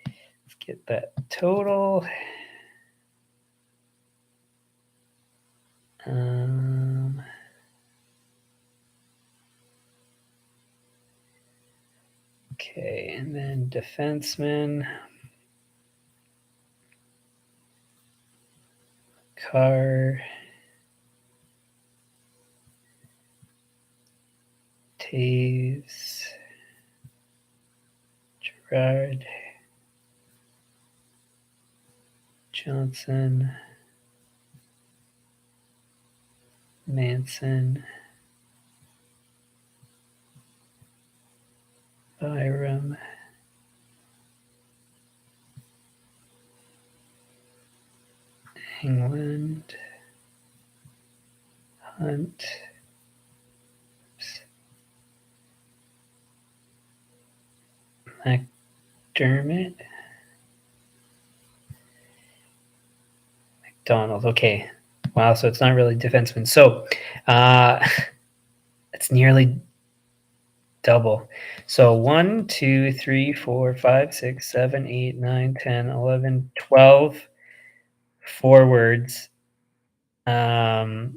Let's get that total. Okay, and then defenseman. Carr. Taves. Gerard. Johnson. Manson. Byram. England. Hunt. McDermott. McDonald. Okay. Wow. So it's not really defenseman. So it's nearly double. So 1, 2, 3, 4, 5, 6, 7, 8, 9, 10, 11, 12 forwards. Other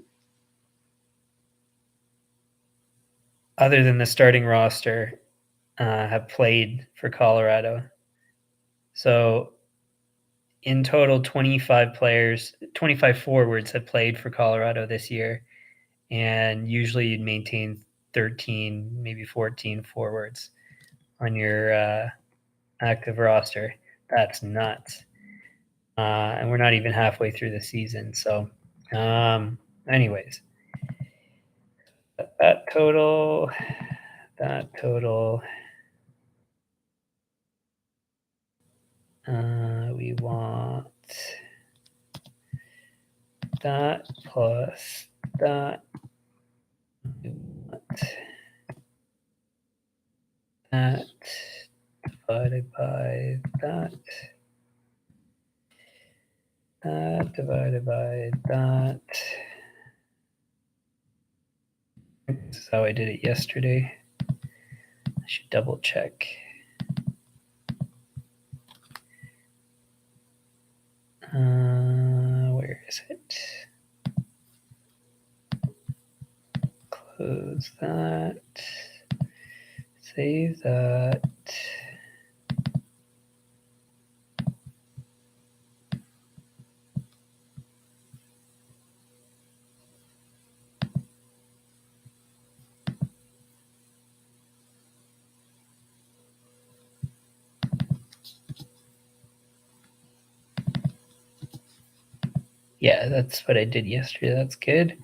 than the starting roster, have played for Colorado. So in total, 25 players, 25 forwards have played for Colorado this year. And usually you'd maintain 13, maybe 14 forwards on your active roster. That's nuts. And we're not even halfway through the season. So, anyways, that total, that total. We want that plus that. We want that divided by that. That divided by that. This is how I did it yesterday. I should double check. Where is it? Close that. Save that. Yeah, that's what I did yesterday. That's good.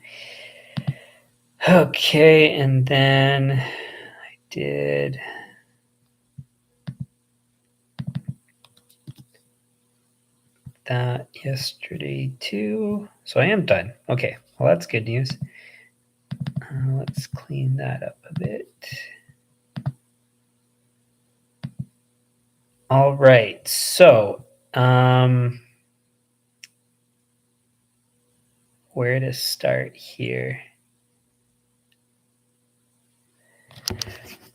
Okay, and then I did that yesterday too. So I am done. Okay, well, that's good news. Let's clean that up a bit. All right, so where to start here?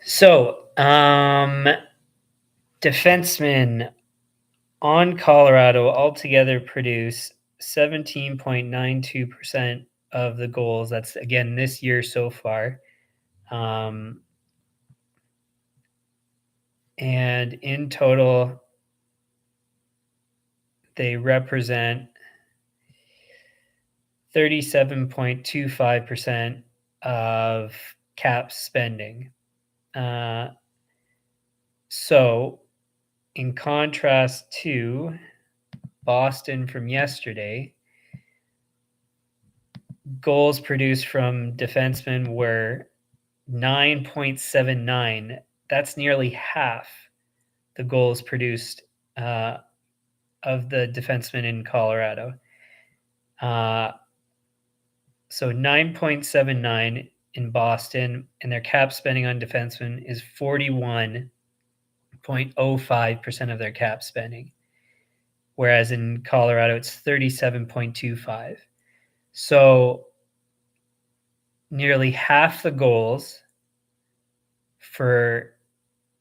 So, defensemen on Colorado altogether produce 17.92% of the goals. That's again this year so far. And in total, they represent 37.25% of cap spending. So, in contrast to Boston from yesterday, goals produced from defensemen were 9.79. That's nearly half the goals produced of the defensemen in Colorado. So 9.79 in Boston, and their cap spending on defensemen is 41.05% of their cap spending. Whereas in Colorado, it's 37.25. So nearly half the goals for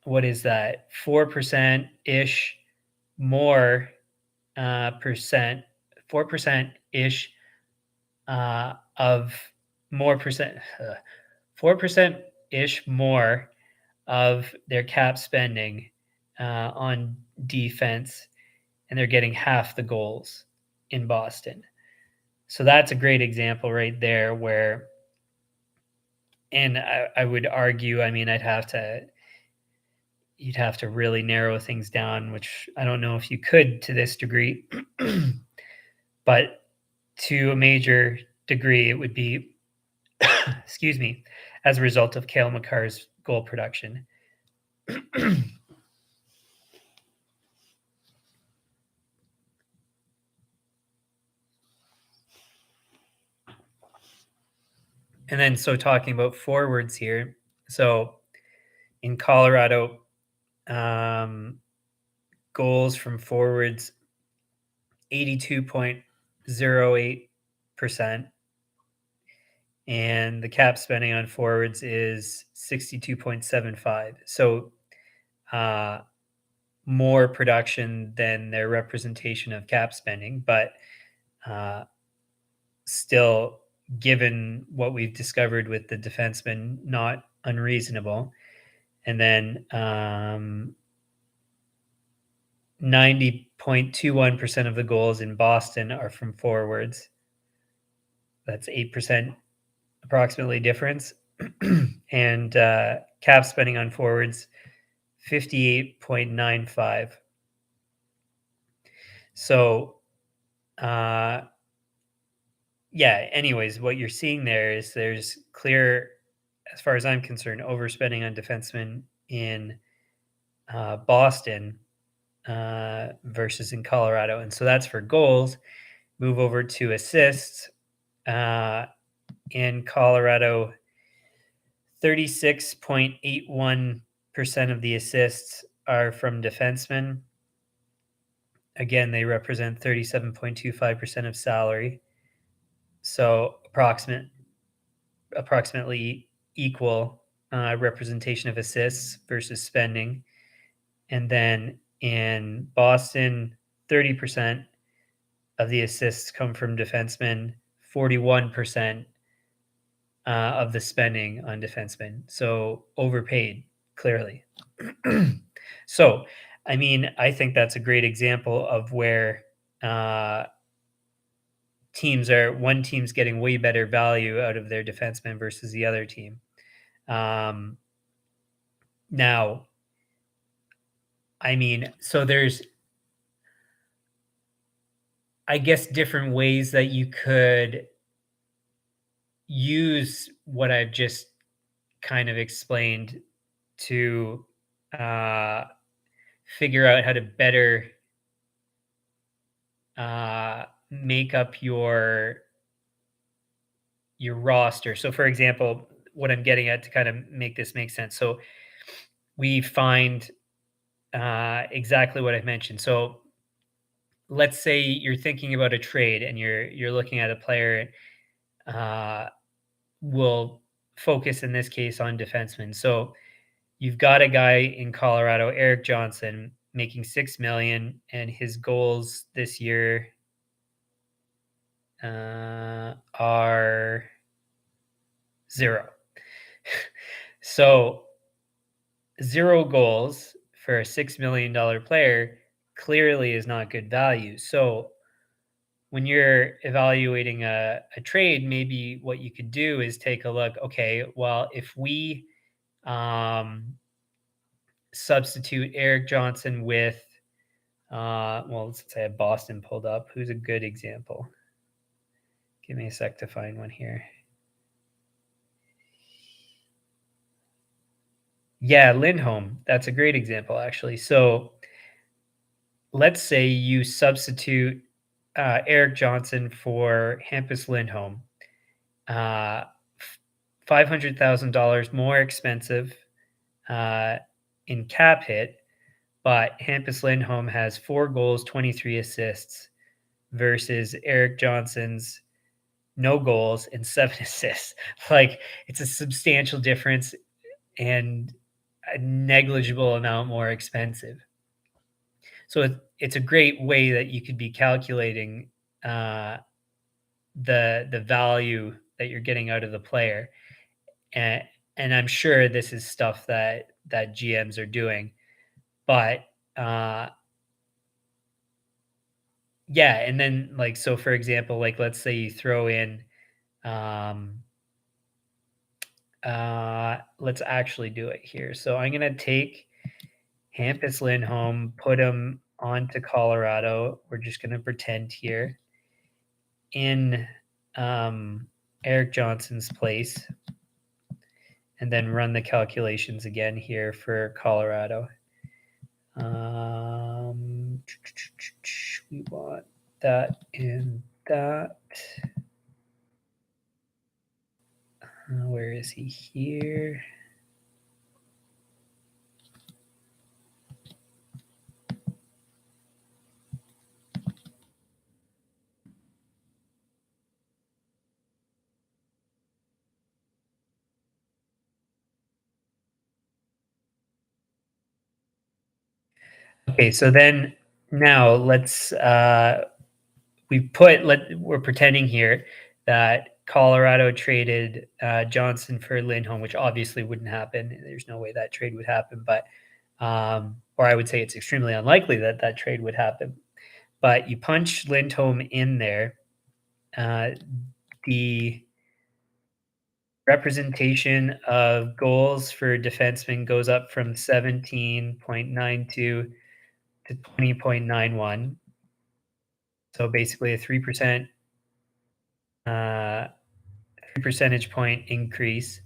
what is that? 4% ish more percent, 4% ish of more percent, 4% ish more of their cap spending on defense, and they're getting half the goals in Boston. So that's a great example right there where, and I would argue, I mean, you'd have to really narrow things down, which I don't know if you could to this degree, but to a major degree, it would be, excuse me, as a result of Cale Makar's goal production. And then, so talking about forwards here, so in Colorado, goals from forwards 82.08%, and the cap spending on forwards is 62.75. So more production than their representation of cap spending, but still, given what we've discovered with the defensemen, not unreasonable. And then 90.21% of the goals in Boston are from forwards. That's 8% approximately difference. And cap spending on forwards, 58.95. So, yeah, anyways, what you're seeing there is there's clear as far as I'm concerned, overspending on defensemen in Boston versus in Colorado. And so that's for goals. Move over to assists. In Colorado, 36.81% of the assists are from defensemen. Again, they represent 37.25% of salary. So approximately equal representation of assists versus spending. And then in Boston, 30% of the assists come from defensemen, 41% of the spending on defensemen. So overpaid, clearly. So, I mean, I think that's a great example of where uh, one team's getting way better value out of their defenseman versus the other team. Now, I mean, so there's, I guess, different ways that you could use what I've just kind of explained to uh, figure out how to better make up your roster. So, for example, what I'm getting at to kind of make this make sense. So, we find exactly what I've mentioned. So, let's say you're thinking about a trade and you're looking at a player. Uh, will focus in this case on defensemen. So you've got a guy in Colorado, Eric Johnson, making 6 million, and his goals this year are 0. So 0 goals for a $6 million player clearly is not good value. So when you're evaluating a trade, maybe what you could do is take a look. Okay, well, if we substitute Eric Johnson with, well, let's say I have Boston pulled up. Who's a good example? Give me a sec to find one here. Yeah, Lindholm. That's a great example, actually. So let's say you substitute Eric Johnson for Hampus Lindholm. $500,000 more expensive in cap hit, but Hampus Lindholm has 4 goals, 23 assists versus Eric Johnson's no goals and 7 assists. Like, it's a substantial difference and a negligible amount more expensive. So it's a great way that you could be calculating uh, the value that you're getting out of the player, and I'm sure this is stuff that GMs are doing, but yeah, and then like so for example, like let's say you throw in um, let's actually do it here. So I'm gonna take Hampus Lindholm, put him onto Colorado. We're just gonna pretend here in Eric Johnson's place, and then run the calculations again here for Colorado. We want that and that. Where is he here? Okay, so then now we're pretending here that Colorado traded Johnson for Lindholm, which obviously wouldn't happen. There's no way that trade would happen, but or I would say it's extremely unlikely that that trade would happen. But you punch Lindholm in there, the representation of goals for defensemen goes up from 17.92 to 20.91. So basically a 3% 3 percentage point increase.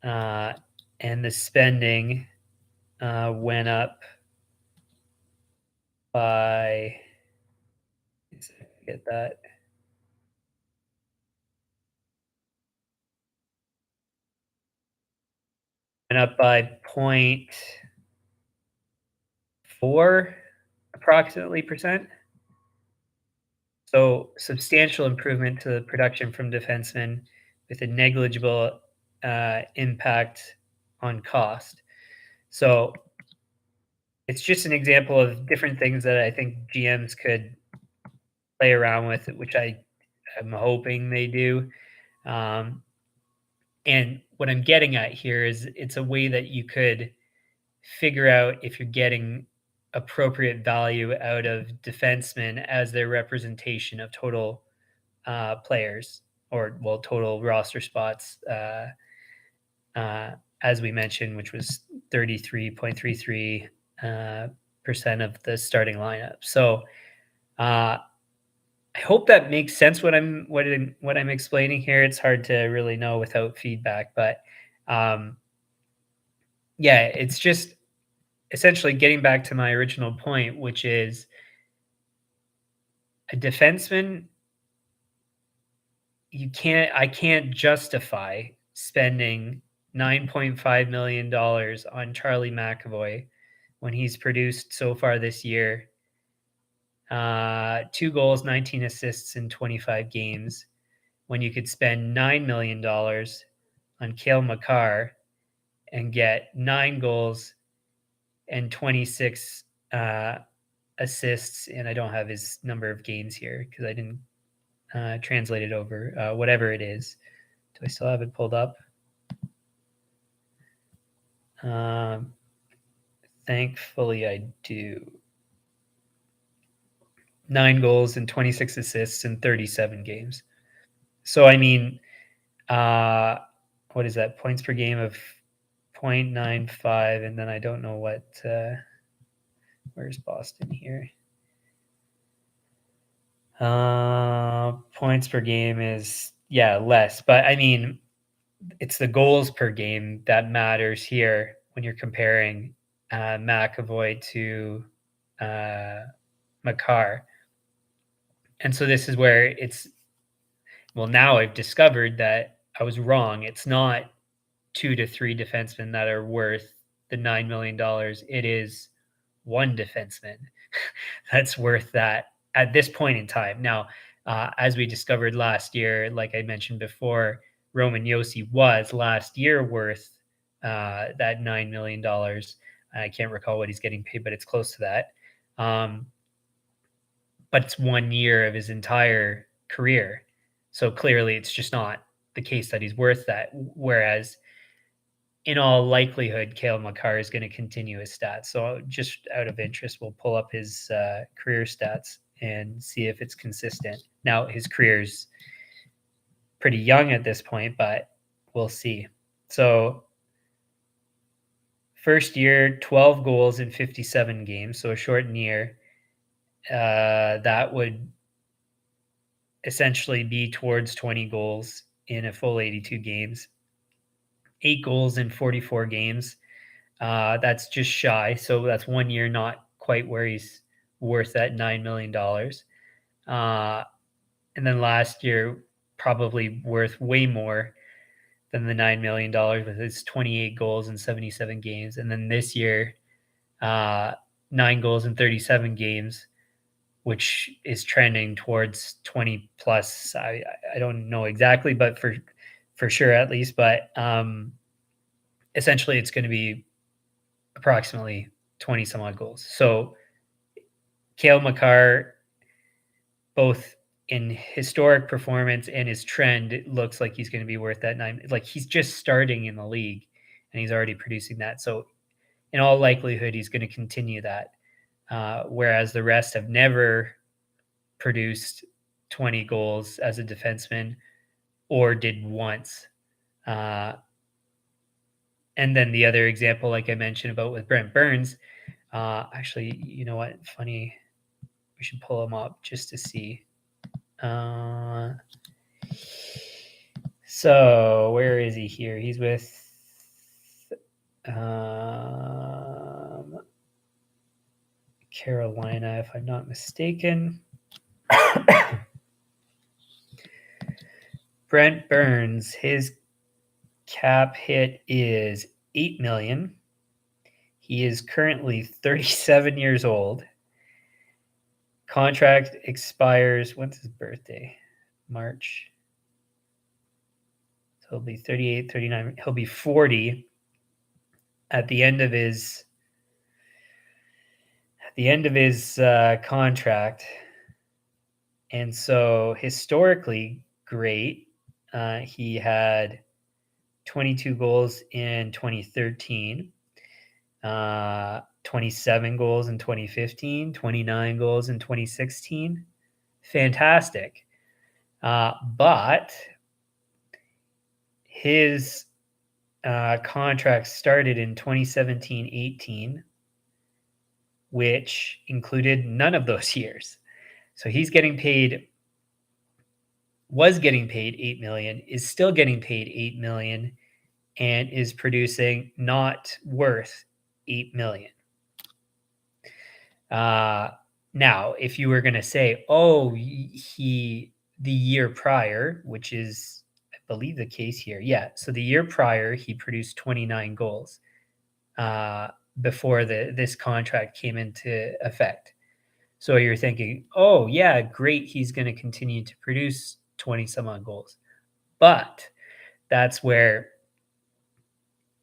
and the spending went up by, get that, went up by 0.4 approximately percent. So substantial improvement to the production from defensemen with a negligible impact on cost. So it's just an example of different things that I think GMs could play around with, which I am hoping they do. Um, and what I'm getting at here is it's a way that you could figure out if you're getting appropriate value out of defensemen as their representation of total players, or well, total roster spots, uh, as we mentioned, which was 33.33 percent of the starting lineup. So I hope that makes sense. What I'm explaining here. It's hard to really know without feedback, but um, yeah, it's just essentially getting back to my original point, which is a defenseman. I can't justify spending $9.5 million on Charlie McAvoy when he's produced so far this year 2 goals, 19 assists in 25 games, when you could spend $9 million on Cale Makar and get 9 goals and 26 assists. And I don't have his number of games here because I didn't translate it over. Whatever it is. Do I still have it pulled up? Thankfully, I do. 9 goals and 26 assists in 37 games. So, I mean, what is that? Points per game of 0.95. And then I don't know what, where's Boston here? Points per game is, less. But, I mean, it's the goals per game that matters here when you're comparing McAvoy to Makar. And so this is where now I've discovered that I was wrong. It's not 2 to 3 defensemen that are worth the $9 million. It is one defenseman that's worth that at this point in time. Now, as we discovered last year, like I mentioned before, Roman Josi was last year worth that $9 million. I can't recall what he's getting paid, but it's close to that. But it's 1 year of his entire career. So clearly it's just not the case that he's worth that. Whereas in all likelihood, Cale Makar is going to continue his stats. So just out of interest, we'll pull up his career stats and see if it's consistent. Now, his career's pretty young at this point, but we'll see. So first year, 12 goals in 57 games, so a shortened year. That would essentially be towards 20 goals in a full 82 games. 8 goals in 44 games. That's just shy. So that's 1 year, not quite where he's worth that $9 million. And then last year, probably worth way more than the $9 million with his 28 goals in 77 games. And then this year, 9 goals in 37 games, which is trending towards 20 plus. I don't know exactly, but for sure at least. But essentially, it's going to be approximately 20 some odd goals. So Cale Makar, both in historic performance and his trend, it looks like he's going to be worth that nine. Like he's just starting in the league and he's already producing that. So in all likelihood, he's going to continue that. Whereas the rest have never produced 20 goals as a defenseman or did once. And then the other example, like I mentioned about with Brent Burns, actually, you know what? Funny. We should pull him up just to see. So where is he here? He's with Carolina, if I'm not mistaken. Brent Burns, his cap hit is $8 million. He is currently 37 years old. Contract expires, when's his birthday? March. So he'll be 38, 39. He'll be 40 at the end of his contract. And so historically great. He had 22 goals in 2013, 27 goals in 2015, 29 goals in 2016. Fantastic. But his contract started in 2017-18, which included none of those years. So he's was getting paid $8 million, is still getting paid $8 million, and is producing not worth $8 million. Now, if you were going to say, oh, the year prior, which is, I believe, the case here. Yeah. So the year prior, he produced 29 goals before this contract came into effect. So you're thinking, oh, yeah, great. He's going to continue to produce 20 some odd goals. But that's where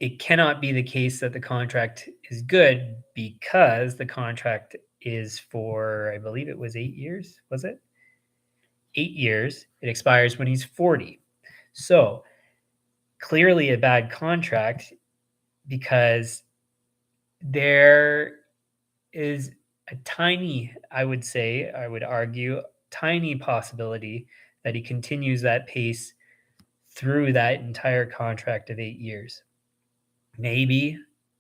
it cannot be the case that the contract is good, because the contract is for, I believe it was 8 years. Was it 8 years? It expires when he's 40. So clearly a bad contract, because there is a tiny, I would argue, tiny possibility that he continues that pace through that entire contract of 8 years. Maybe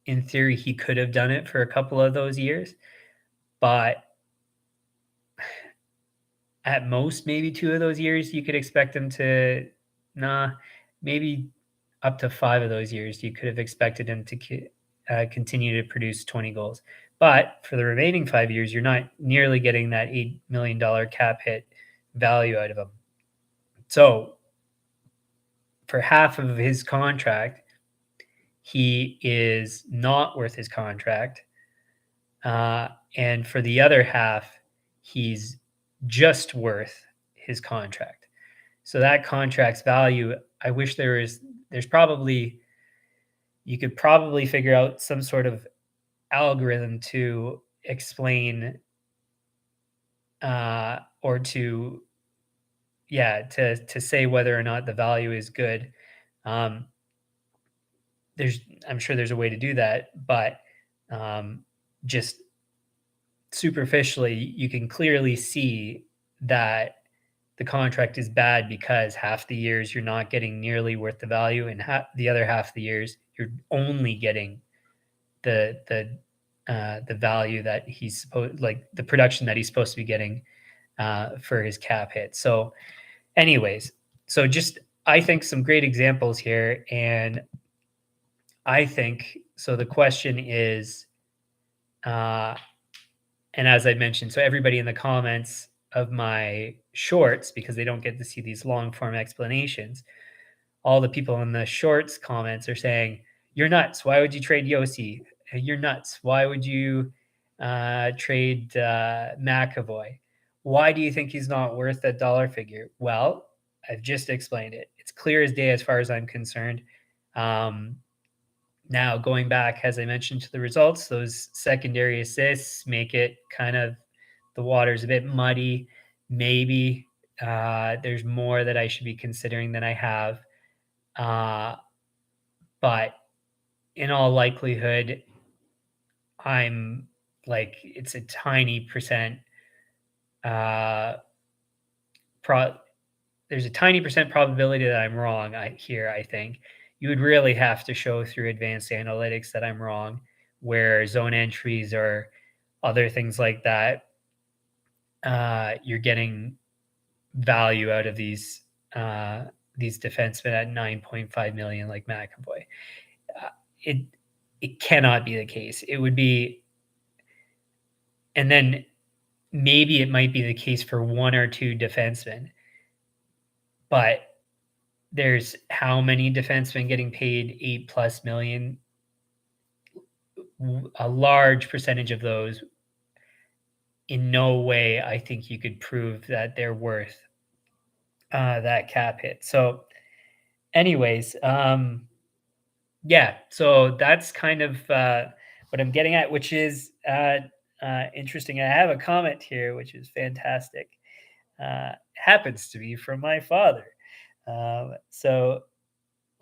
in theory he could have done it for a couple of those years, but at most maybe 2 of those years you could expect him to, maybe up to 5 of those years you could have expected him to continue to produce 20 goals. But for the remaining 5 years, you're not nearly getting that $8 million cap hit value out of him. So for half of his contract, he is not worth his contract. And for the other half, he's just worth his contract. So that contract's value, I wish there's probably, you could probably figure out some sort of algorithm to explain or to say whether or not the value is good. I'm sure there's a way to do that, but just superficially, you can clearly see that the contract is bad because half the years you're not getting nearly worth the value, and the other half of the years you're only getting the value that he's supposed, like the production that he's supposed to be getting for his cap hit. So, anyways, so just I think some great examples here, and I think so. The question is, and as I mentioned, so everybody in the comments of my shorts, because they don't get to see these long form explanations, all the people in the shorts comments are saying, "You're nuts. Why would you trade Yossi? You're nuts. Why would you trade McAvoy? Why do you think he's not worth that dollar figure?" Well, I've just explained it. It's clear as day as far as I'm concerned. Now, going back, as I mentioned, to the results, those secondary assists make it kind of, the water's a bit muddy. Maybe there's more that I should be considering than I have. But in all likelihood, I'm like, it's a tiny percent. There's a tiny percent probability that I'm wrong here, I think. You would really have to show through advanced analytics that I'm wrong, where zone entries or other things like that, you're getting value out of these defensemen at $9.5 million, like McAvoy. it cannot be the case. It would be, and then maybe it might be the case for one or two defensemen, but there's how many defensemen getting paid 8+ million? A large percentage of those, in no way I think you could prove that they're worth that cap hit. So, anyways, yeah, so that's kind of what I'm getting at, which is interesting. I have a comment here, which is fantastic. Happens to be from my father. So,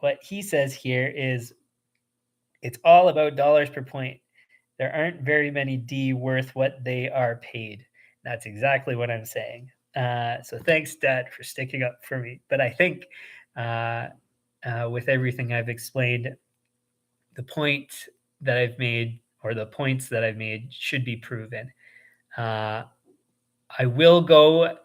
what he says here is it's all about dollars per point. There aren't very many D worth what they are paid. That's exactly what I'm saying. So thanks, Dad, for sticking up for me. But I think with everything I've explained, the point that I've made, or the points that I've made, should be proven. I will go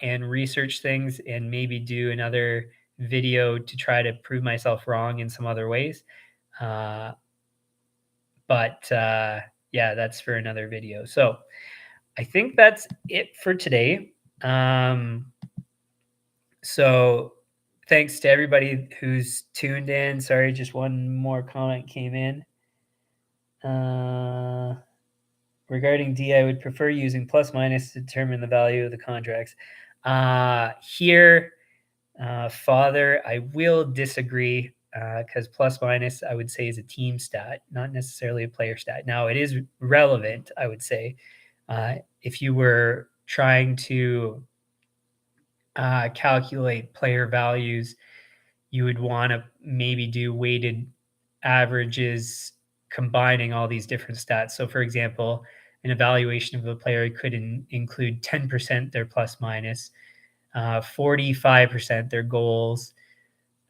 and research things and maybe do another video to try to prove myself wrong in some other ways. But yeah, that's for another video. So I think that's it for today. So thanks to everybody who's tuned in. Sorry, just one more comment came in. Regarding D, I would prefer using plus minus to determine the value of the contracts. Here, Father, I will disagree because plus minus, I would say, is a team stat, not necessarily a player stat. Now, it is relevant, I would say. If you were trying to calculate player values, you would want to maybe do weighted averages combining all these different stats. So, for example, an evaluation of a player could include 10% their plus minus, 45% their goals,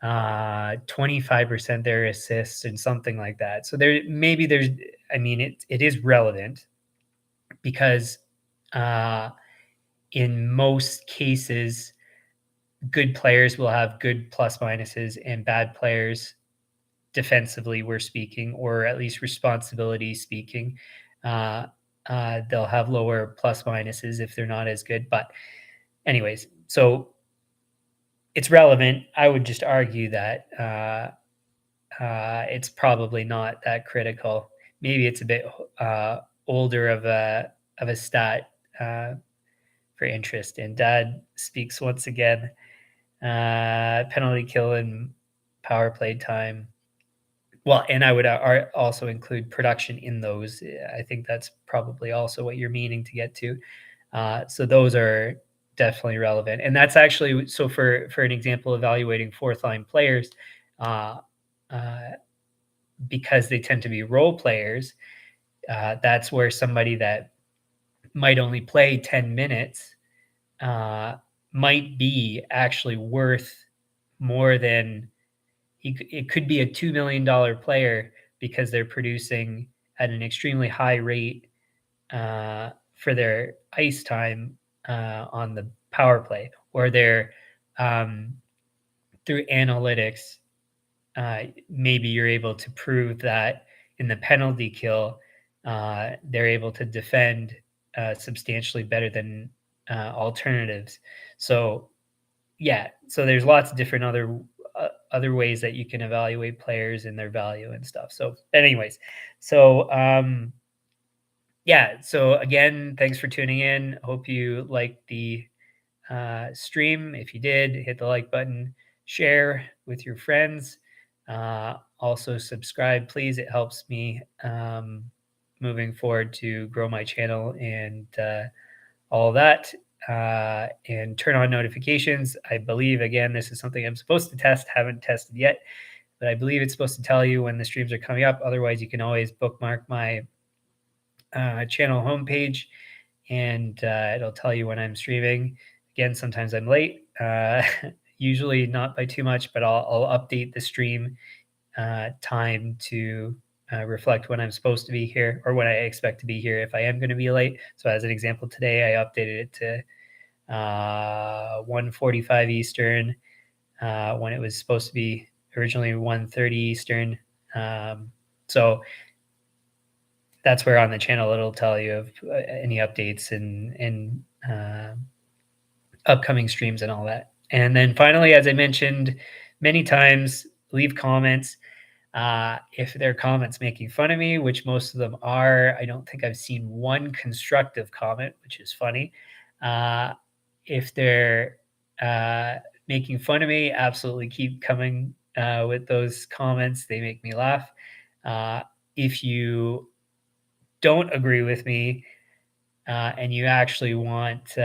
25% their assists, and something like that. So I mean, it is relevant because in most cases, good players will have good plus minuses, and bad players, defensively, we're speaking, or at least responsibility speaking, they'll have lower plus minuses if they're not as good. But anyways, so it's relevant. I would just argue that it's probably not that critical. Maybe it's a bit older of a stat for interest. And Dad speaks once again. Penalty kill and power play time. Well, and I would also include production in those. I think that's probably also what you're meaning to get to. So those are definitely relevant. And that's actually, so for an example, evaluating fourth line players, because they tend to be role players, that's where somebody that might only play 10 minutes might be actually worth more than it could be a $2 million player because they're producing at an extremely high rate for their ice time on the power play, or they're through analytics, maybe you're able to prove that in the penalty kill, they're able to defend substantially better than alternatives. So yeah, so there's lots of different other ways that you can evaluate players and their value and stuff. So anyways, so yeah, so again, thanks for tuning in. Hope you liked the stream. If you did, hit the like button, share with your friends. Also subscribe, please. It helps me moving forward to grow my channel and all that. And turn on notifications. I believe, again, this is something I'm supposed to test, haven't tested yet, but I believe it's supposed to tell you when the streams are coming up. Otherwise, you can always bookmark my channel homepage, and it'll tell you when I'm streaming. Again, sometimes I'm late, usually not by too much, but I'll update the stream time to reflect when I'm supposed to be here, or when I expect to be here if I am going to be late. So as an example, today I updated it to 1:45 Eastern when it was supposed to be originally 1:30 Eastern. So that's where on the channel it'll tell you of any updates and upcoming streams and all that. And then finally, as I mentioned many times, leave comments. If they're comments making fun of me, which most of them are, I don't think I've seen one constructive comment, which is funny. If they're making fun of me, absolutely keep coming with those comments. They make me laugh. If you don't agree with me and you actually want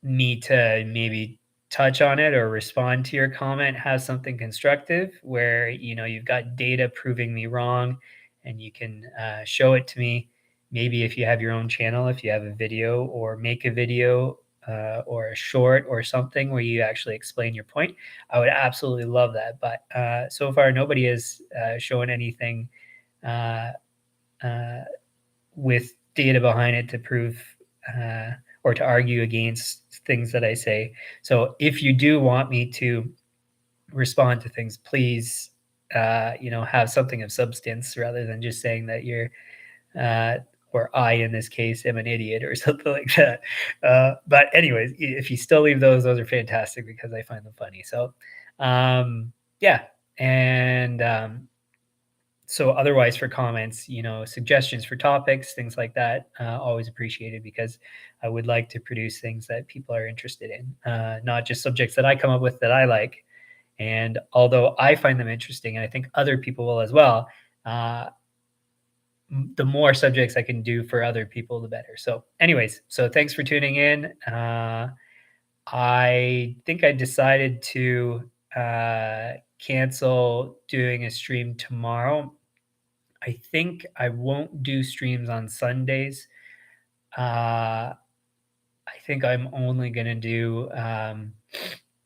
me to maybe touch on it or respond to your comment, have something constructive where you've got data proving me wrong, and you can show it to me. Maybe if you have your own channel, if you have a video, or make a video or a short or something where you actually explain your point, I would absolutely love that. But so far, nobody has shown anything uh, uh, with data behind it to prove or to argue against things that I say. So if you do want me to respond to things, please, have something of substance rather than just saying that you're, or I, in this case, am an idiot or something like that. But anyways, if you still leave those are fantastic because I find them funny. So, yeah. And, so otherwise for comments, suggestions for topics, things like that, always appreciated because I would like to produce things that people are interested in, not just subjects that I come up with that I like. And although I find them interesting, and I think other people will as well, uh, the more subjects I can do for other people, the better. So anyways, so thanks for tuning in. I think I decided to cancel doing a stream tomorrow. I think I won't do streams on Sundays. I think I'm only going to do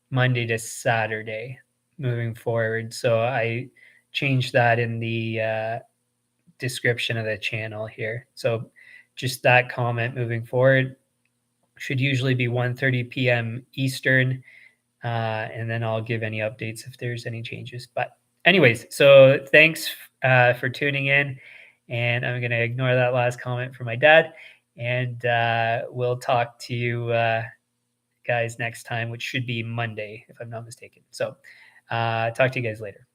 Monday to Saturday moving forward. So I changed that in the description of the channel here. So just that comment moving forward should usually be 1:30 p.m. Eastern. And then I'll give any updates if there's any changes. But anyways, so thanks for tuning in, and I'm going to ignore that last comment from my dad, and we'll talk to you guys next time, which should be Monday, if I'm not mistaken. So talk to you guys later.